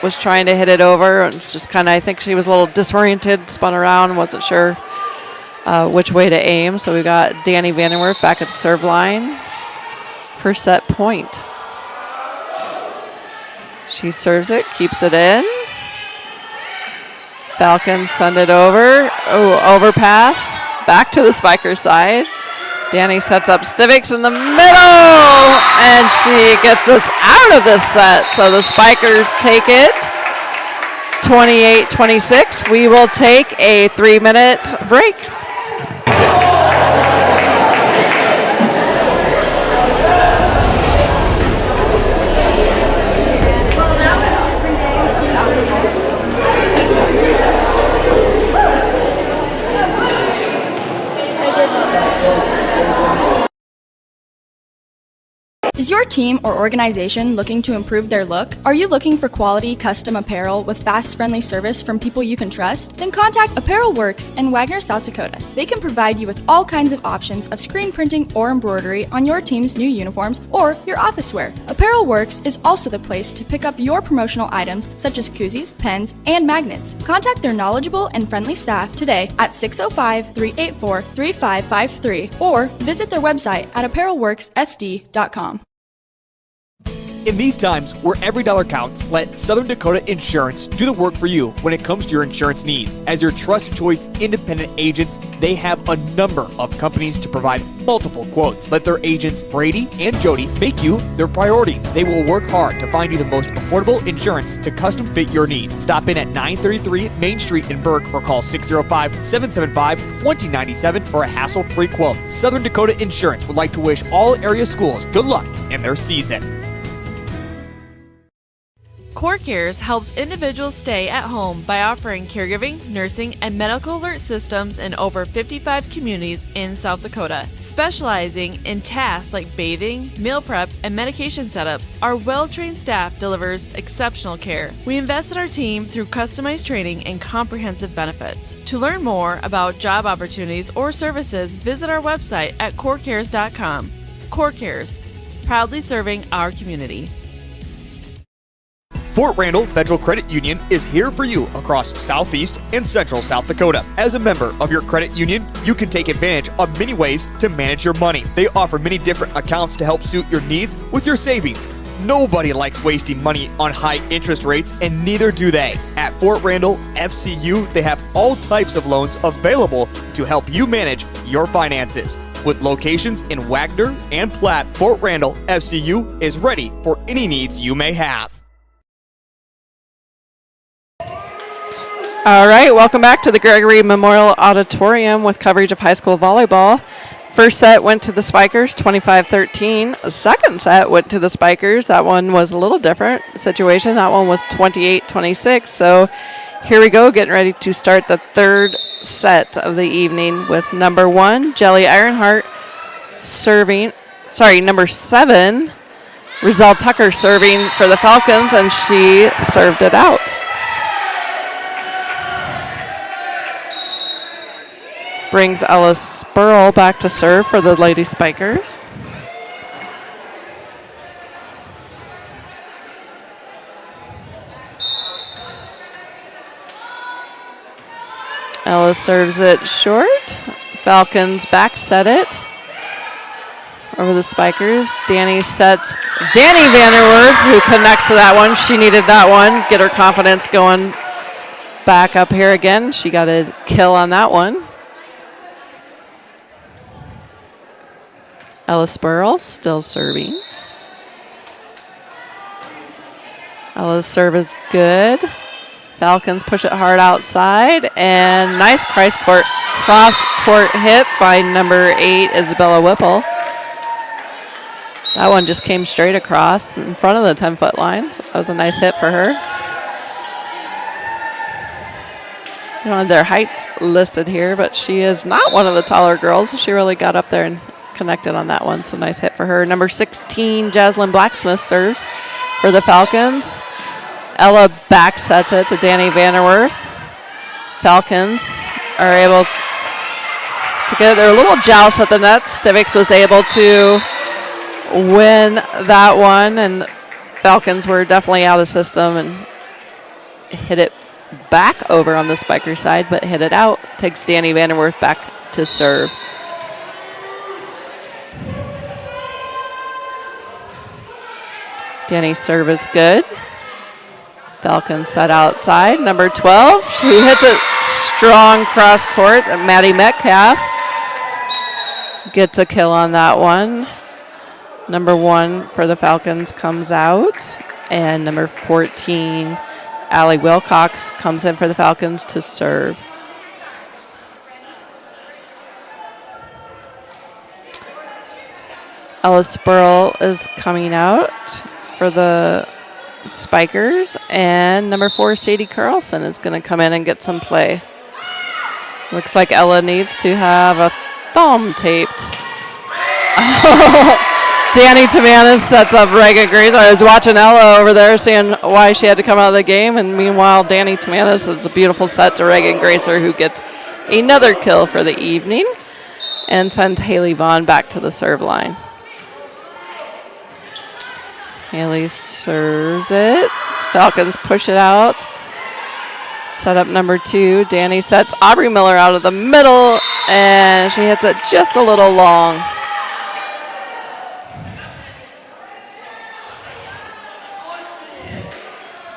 was trying to hit it over and just kind of, I think she was a little disoriented, spun around, wasn't sure which way to aim. So we got Danny Vandenwerf back at the serve line for set point. She serves it, keeps it in. Falcons send it over. Oh, overpass. Back to the spiker side. Danny sets up Stivics in the middle, and she gets us out of this set. So the Spikers take it 28-26. We will take a 3-minute break. Is your team or organization looking to improve their look? Are you looking for quality custom apparel with fast, friendly service from people you can trust? Then contact Apparel Works in Wagner, South Dakota. They can provide you with all kinds of options of screen printing or embroidery on your team's new uniforms or your office wear. Apparel Works is also the place to pick up your promotional items such as koozies, pens, and magnets. Contact their knowledgeable and friendly staff today at 605-384-3553 or visit their website at apparelworkssd.com. In these times where every dollar counts, let Southern Dakota Insurance do the work for you when it comes to your insurance needs. As your trusted choice independent agents, they have a number of companies to provide multiple quotes. Let their agents, Brady and Jody, make you their priority. They will work hard to find you the most affordable insurance to custom fit your needs. Stop in at 933 Main Street in Burke or call 605-775-2097 for a hassle-free quote. Southern Dakota Insurance would like to wish all area schools good luck in their season. CoreCares helps individuals stay at home by offering caregiving, nursing, and medical alert systems in over 55 communities in South Dakota. Specializing in tasks like bathing, meal prep, and medication setups, our well-trained staff delivers exceptional care. We invest in our team through customized training and comprehensive benefits. To learn more about job opportunities or services, visit our website at corecares.com. CoreCares, proudly serving our community. Fort Randall Federal Credit Union is here for you across Southeast and Central South Dakota. As a member of your credit union, you can take advantage of many ways to manage your money. They offer many different accounts to help suit your needs with your savings. Nobody likes wasting money on high interest rates, and neither do they. At Fort Randall FCU, they have all types of loans available to help you manage your finances. With locations in Wagner and Platte, Fort Randall FCU is ready for any needs you may have. All right, welcome back to the Gregory Memorial Auditorium with coverage of high school volleyball. First set went to the Spikers, 25-13. Second set went to the Spikers. That one was a little different situation. That one was 28-26. So here we go, getting ready to start the third set of the evening with number 1, Jelly Ironheart serving. Number 7, Rizal Tucker serving for the Falcons, and she served it out. Brings Ella Spurl back to serve for the Lady Spikers. Ella serves it short. Falcons back set it over the Spikers. Danny sets Danny Vanderwerth, who connects to that one. She needed that one. Get her confidence going back up here again. She got a kill on that one. Ella Spurl still serving. Ella's serve is good. Falcons push it hard outside, and nice cross-court hit by number 8, Isabella Whipple. That one just came straight across in front of the 10-foot line. So that was a nice hit for her. They don't have their heights listed here, but she is not one of the taller girls. She really got up there and connected on that one, so nice hit for her. Number 16, Jaslyn Blacksmith serves for the Falcons. Ella back sets it to Danny Vanderwerth. Falcons are able to get their little joust at the net. Stivix was able to win that one, and Falcons were definitely out of system and hit it back over on the Spiker side, but hit it out. Takes Danny Vanderwerth back to serve. Danny's serve is good. Falcons set outside. Number 12, who hits it strong cross court. Maddie Metcalf gets a kill on that one. Number 1 for the Falcons comes out. And number 14, Allie Wilcox, comes in for the Falcons to serve. Ella Spurl is coming out for the Spikers, and number 4, Sadie Carlson, is going to come in and get some play. Looks like Ella needs to have a thumb taped. Danny Tamanis sets up Reagan Grace. I was watching Ella over there, seeing why she had to come out of the game, and meanwhile, Danny Tamanis is a beautiful set to Reagan Gracer, who gets another kill for the evening and sends Haley Vaughn back to the serve line. Haley serves it. Falcons push it out. Set up number 2. Danny sets Aubrey Miller out of the middle, and she hits it just a little long.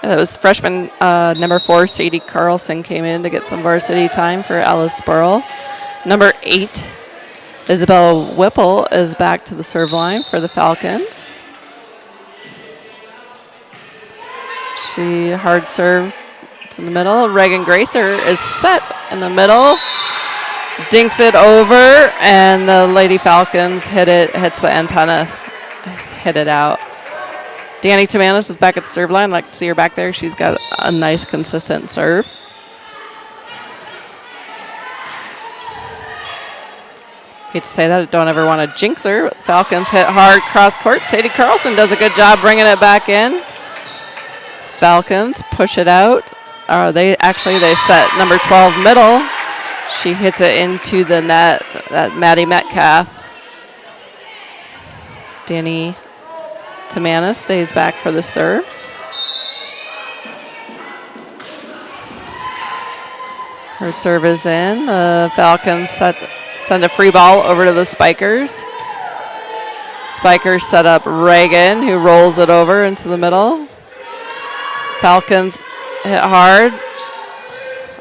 That was freshman number 4, Sadie Carlson, came in to get some varsity time for Ella Spurl. Number 8, Isabel Whipple, is back to the serve line for the Falcons. She hard serve to the middle. Reagan Gracer is set in the middle. Dinks it over, and the Lady Falcons hits the antenna, hit it out. Danny Tamanis is back at the serve line. I'd like to see her back there. She's got a nice, consistent serve. Hate to say that. I don't ever want to jinx her. Falcons hit hard cross court. Sadie Carlson does a good job bringing it back in. Falcons push it out. They set number 12 middle. She hits it into the net. That Maddie Metcalf. Danny Tamanis stays back for the serve. Her serve is in. The Falcons send a free ball over to the Spikers. Spikers set up Reagan, who rolls it over into the middle. Falcons hit hard.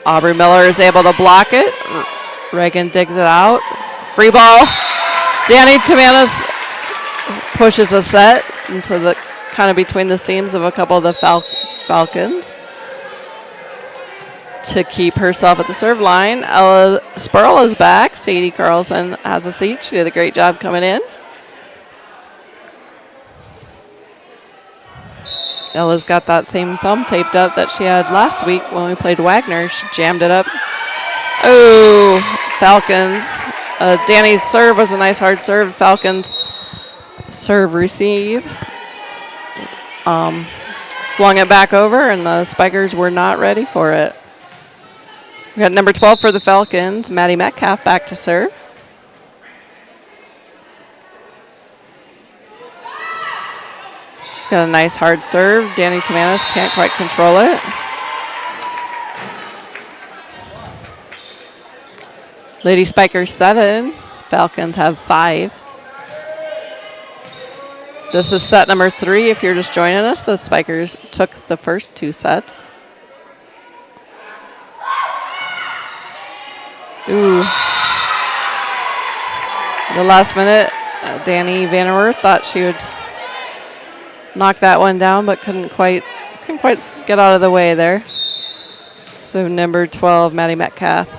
Aubrey Miller is able to block it. Reagan digs it out. Free ball. Danny Tamanis pushes a set into the kind of between the seams of a couple of the Falcons to keep herself at the serve line. Ella Spurl is back. Sadie Carlson has a seat. She did a great job coming in. Ella's got that same thumb taped up that she had last week when we played Wagner. She jammed it up. Oh, Falcons. Danny's serve was a nice hard serve. Falcons serve receive. Flung it back over, and the Spikers were not ready for it. We got number 12 for the Falcons, Maddie Metcalf, back to serve. She's got a nice hard serve. Danny Tamanis can't quite control it. Lady Spikers 7, Falcons have 5. This is set number 3. If you're just joining us, the Spikers took the first 2 sets. Ooh. The last minute, Danny Vanderwerth thought she would knock that one down, but couldn't quite get out of the way there. So number 12, Maddie Metcalf,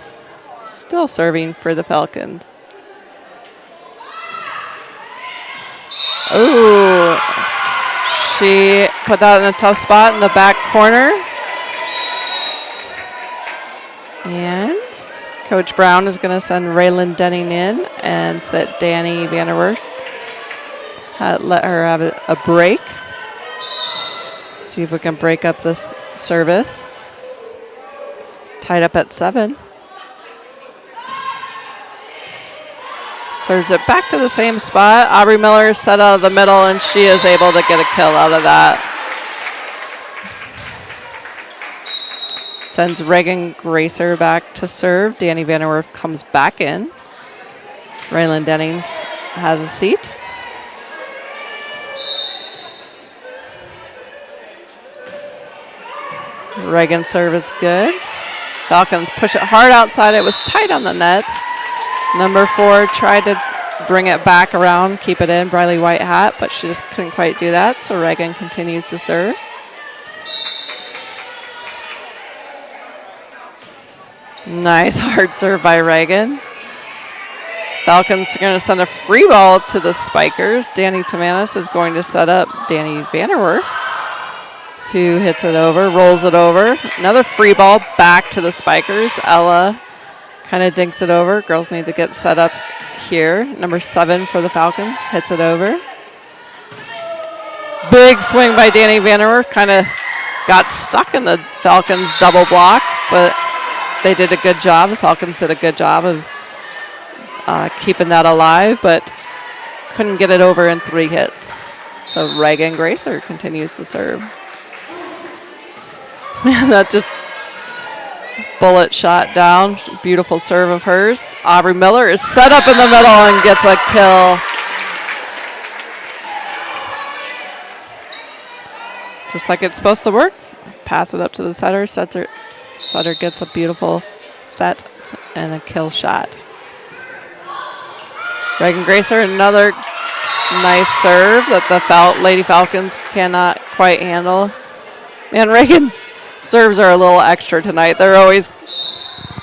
still serving for the Falcons. Ooh, she put that in a tough spot in the back corner. And Coach Brown is going to send Raylan Denning in and set Danny Vanderwerth. Let her have a break. Let's see if we can break up this service. Tied up at 7. Serves it back to the same spot. Aubrey Miller is set out of the middle, and she is able to get a kill out of that. Sends Reagan Gracer back to serve. Danny Vanderwerf comes back in. Raylan Dennings has a seat. Reagan's serve is good. Falcons push it hard outside. It was tight on the net. Number 4 tried to bring it back around, keep it in, Briley Whitehat, but she just couldn't quite do that, so Reagan continues to serve. Nice hard serve by Reagan. Falcons are going to send a free ball to the Spikers. Danny Tamanis is going to set up Danny Vanderwerf, who hits it over, rolls it over. Another free ball back to the Spikers. Ella kind of dinks it over. Girls need to get set up here. Number 7 for the Falcons hits it over. Big swing by Danny Vanderwerf. Kind of got stuck in the Falcons double block, but they did a good job. The Falcons did a good job of keeping that alive, but couldn't get it over in 3 hits. So Reagan Gracer continues to serve. Man, that just bullet shot down. Beautiful serve of hers. Aubrey Miller is set up in the middle and gets a kill. Just like it's supposed to work. pass it up to the setter. Setter gets a beautiful set and a kill shot. Reagan Gracer, another nice serve that the Lady Falcons cannot quite handle. Man, Reagan's serves are a little extra tonight. They're always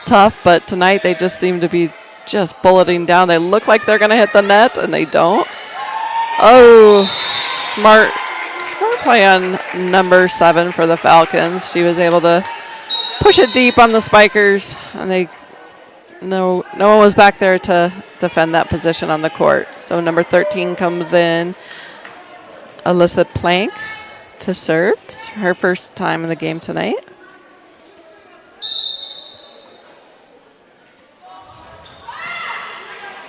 tough, but tonight they just seem to be just bulleting down. They look like they're going to hit the net, and they don't. Oh, smart play on number 7 for the Falcons. She was able to push it deep on the Spikers, and no one was back there to defend that position on the court. So number 13 comes in, Alyssa Plank, to serve. It's her first time in the game tonight.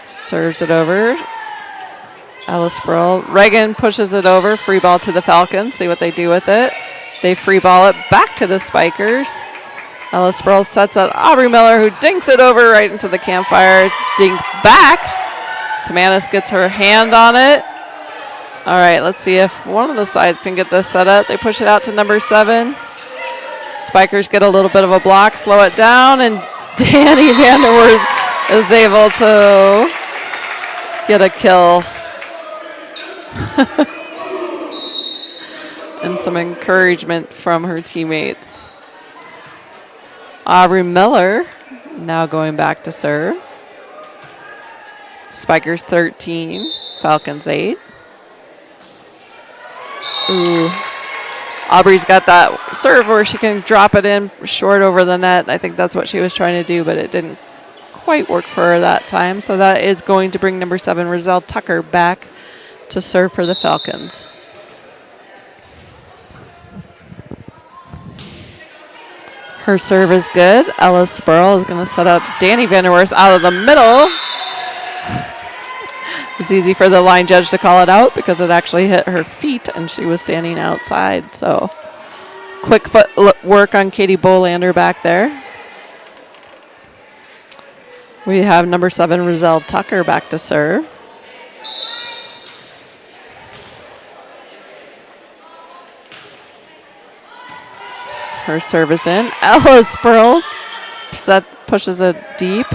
Serves it over. Alice Sproul. Reagan pushes it over. Free ball to the Falcons. See what they do with it. They free ball it back to the Spikers. Alice Sproul sets up Aubrey Miller, who dinks it over right into the campfire. Dink back. Tamanis gets her hand on it. All right, let's see if one of the sides can get this set up. They push it out to number 7. Spikers get a little bit of a block, slow it down, and Danny Vanderwerth is able to get a kill. And some encouragement from her teammates. Aubrey Miller now going back to serve. Spikers 13, Falcons 8. Ooh. Aubrey's got that serve where she can drop it in short over the net. I think that's what she was trying to do, but it didn't quite work for her that time. So that is going to bring number 7, Roselle Tucker, back to serve for the Falcons. Her serve is good. Ella Spurl is going to set up Danny Vanderwerth out of the middle. It's easy for the line judge to call it out because it actually hit her feet and she was standing outside. So quick foot work on Katie Bolander back there. We have number 7, Roselle Tucker, back to serve. Her service in. Ella Spurl pushes it deep.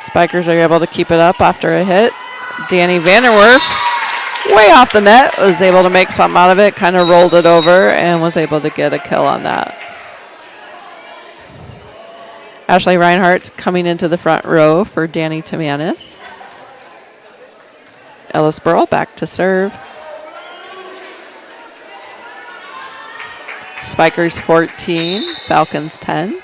Spikers are able to keep it up after a hit. Danny Vanderwerf, way off the net, was able to make something out of it, kind of rolled it over, and was able to get a kill on that. Ashley Reinhardt coming into the front row for Danny Tamanis. Ellis Burl back to serve. Spikers 14, Falcons 10.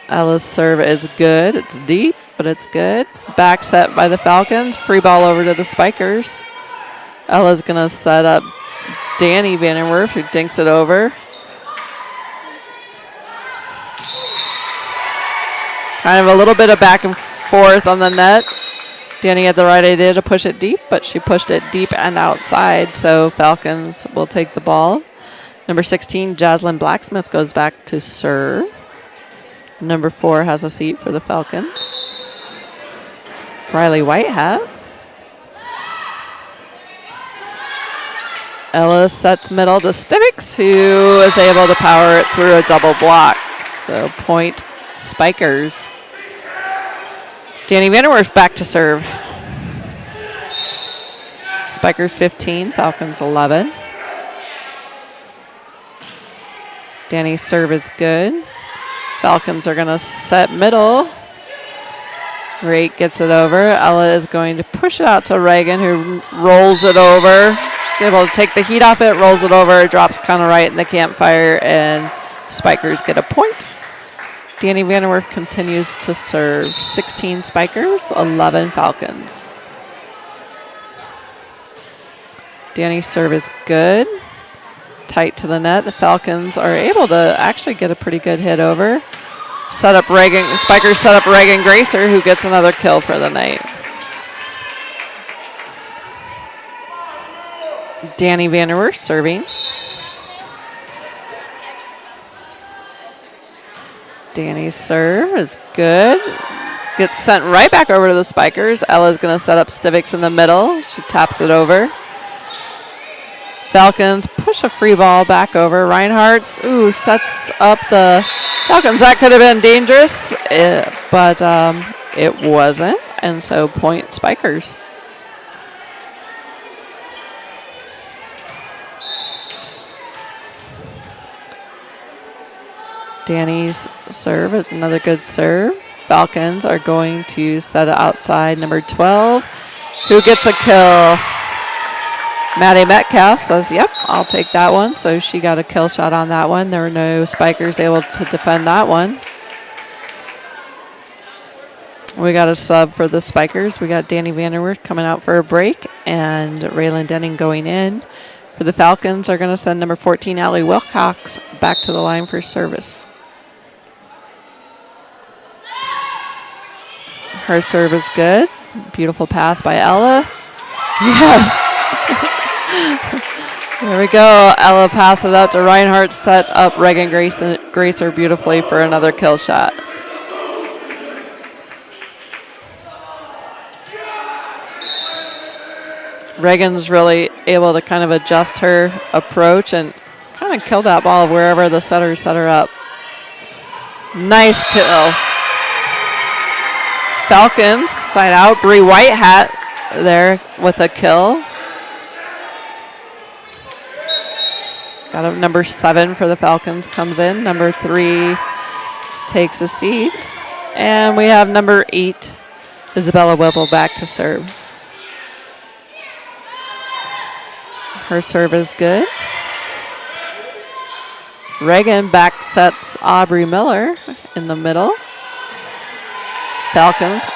Ella's serve is good. It's deep, but it's good. Back set by the Falcons. Free ball over to the Spikers. Ella's going to set up Danny Vanderwerf, who dinks it over. Kind of a little bit of back and forth on the net. Danny had the right idea to push it deep, but she pushed it deep and outside, so Falcons will take the ball. Number 16, Jocelyn Blacksmith, goes back to serve. Number 4 has a seat for the Falcons. Riley Whitehat. Ella sets middle to Stivix, who is able to power it through a double block. So point Spikers. Danny Vanderwerf back to serve. Spikers 15, Falcons 11. Danny's serve is good. Falcons are going to set middle. Rate gets it over. Ella is going to push it out to Reagan, who rolls it over. She's able to take the heat off it, rolls it over, drops kind of right in the campfire, and Spikers get a point. Danny Vanderwerf continues to serve. 16 Spikers, 11 Falcons. Danny's serve is good. Tight to the net. The Falcons are able to actually get a pretty good hit over. Set up Reagan. The Spikers set up Reagan Gracer, who gets another kill for the night. Danny Vanderwerf serving. Danny's serve is good. Gets sent right back over to the Spikers. Ella's going to set up Stivix in the middle. She taps it over. Falcons push a free ball back over. Reinhardt, sets up the Falcons. That could have been dangerous, but it wasn't, and so point Spikers. Danny's serve is another good serve. Falcons are going to set it outside number 12. Who gets a kill? Maddie Metcalf says, yep, I'll take that one. So she got a kill shot on that one. There were no Spikers able to defend that one. We got a sub for the Spikers. We got Danny Vanderwerth coming out for a break and Raylan Denning going in. For the Falcons are going to send number 14, Allie Wilcox, back to the line for service. Her serve is good. Beautiful pass by Ella. Yes. There we go. Ella passed it out to Reinhardt, set up Reagan Gracer beautifully for another kill shot. Reagan's really able to kind of adjust her approach and kind of kill that ball wherever the setter set her up. Nice kill. Falcons side out. Bree Whitehat there with a kill. Got a number 7 for the Falcons comes in. Number 3 takes a seat. And we have number 8, Isabella Whipple, back to serve. Her serve is good. Reagan back sets Aubrey Miller in the middle. Falcons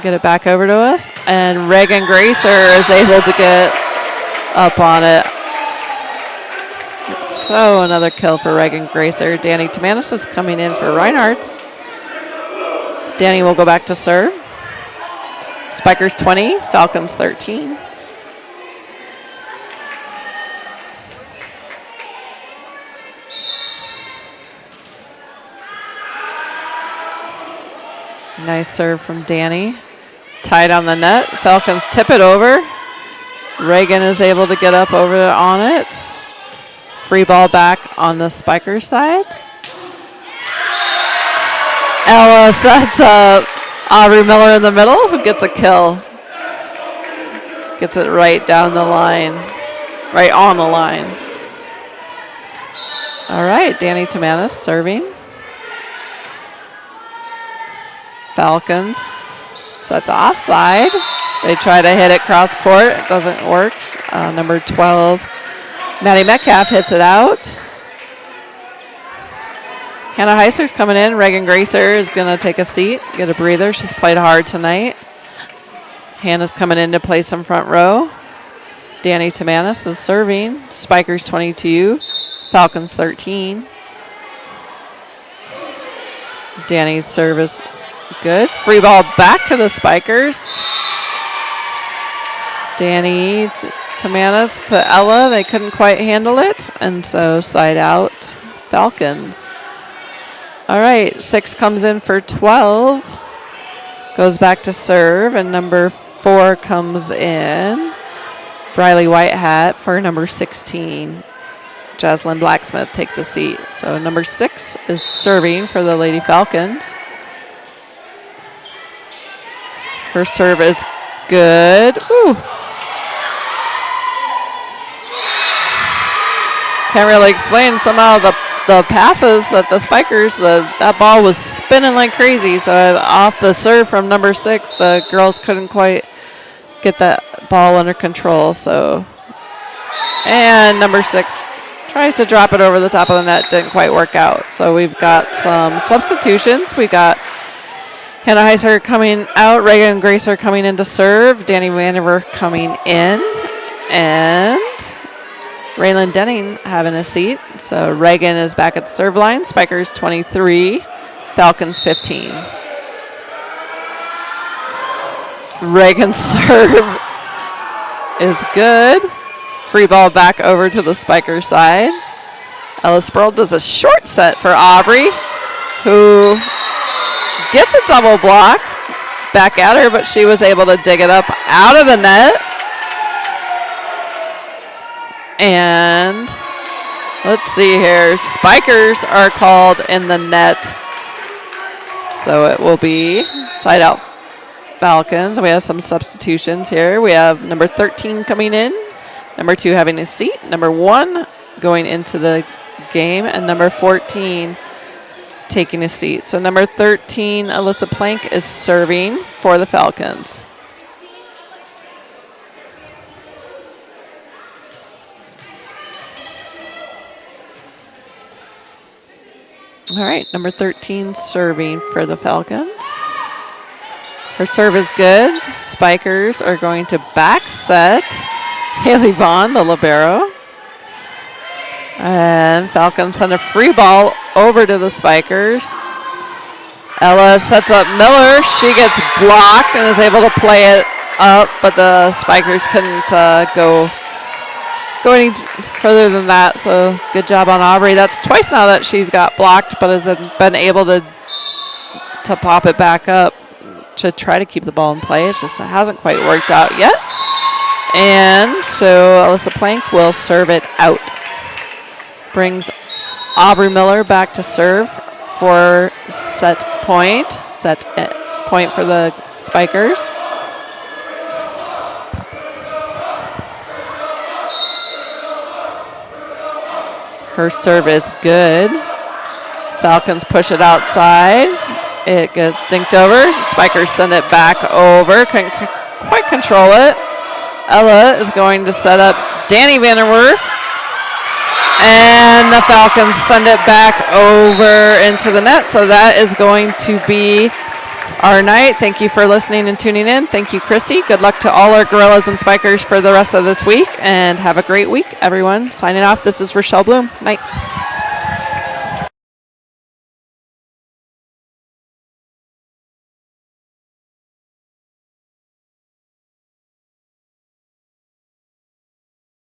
get it back over to us. And Reagan Gracer is able to get up on it. So another kill for Reagan Gracer. Danny Tamanis is coming in for Reinhardt's. Danny will go back to serve. Spikers 20, Falcons 13. Nice serve from Danny. Tied on the net. Falcons tip it over. Reagan is able to get up over on it. Free ball back on the Spiker side. Ella sets up Aubrey Miller in the middle, who gets a kill. Gets it right down the line. Right on the line. All right, Danny Tamanis serving. Falcons set the offside. They try to hit it cross court. It doesn't work. Number 12, Maddie Metcalf hits it out. Hannah Heiser's coming in. Reagan Gracer is going to take a seat, get a breather. She's played hard tonight. Hannah's coming in to play some front row. Danny Tamanis is serving. Spikers 22, Falcons 13. Danny's service good. Free ball back to the Spikers. Danny Tamanis to Ella. They couldn't quite handle it, and so side out Falcons. All right, 6 comes in for 12. Goes back to serve, and number 4 comes in. Briley Whitehat for number 16. Jaslyn Blacksmith takes a seat. So number 6 is serving for the Lady Falcons. Her serve is good. Ooh. Can't really explain somehow the passes that the Spikers, that ball was spinning like crazy. So off the serve from number 6, the girls couldn't quite get that ball under control. So, and number 6 tries to drop it over the top of the net. Didn't quite work out. So we've got some substitutions. We got Hannah Heiser coming out, Reagan Gracer coming in to serve, Danny Vanderwerf coming in, and Raylan Denning having a seat. So Reagan is back at the serve line. Spikers 23, Falcons 15. Reagan's serve is good. Free ball back over to the Spiker side. Ella Sproul does a short set for Aubrey, who gets a double block back at her, but she was able to dig it up out of the net. And let's see here. Spikers are called in the net. So it will be side out Falcons. We have some substitutions here. We have number 13 coming in, number 2 having a seat, number 1 going into the game, and number 14 taking a seat. So number 13, Alyssa Plank, is serving for the Falcons. All right, number 13 serving for the Falcons. Her serve is good. The Spikers are going to back set Haley Vaughn, the libero. And Falcons send a free ball over to the Spikers. Ella sets up Miller. She gets blocked and is able to play it up, but the Spikers couldn't go any further than that. So good job on Aubrey. That's twice now that she's got blocked, but has been able to pop it back up to try to keep the ball in play. It just hasn't quite worked out yet. And so Alyssa Plank will serve it out. Brings Aubrey Miller back to serve for set point for the Spikers. Her serve is good. Falcons push it outside. It gets dinked over. Spikers send it back over. Couldn't quite control it. Ella is going to set up Danny Vanderwerf. And the Falcons send it back over into the net. So that is going to be our night. Thank you for listening and tuning in. Thank you, Christy. Good luck to all our Gorillas and Spikers for the rest of this week. And have a great week, everyone. Signing off, this is Rochelle Bloom. Night.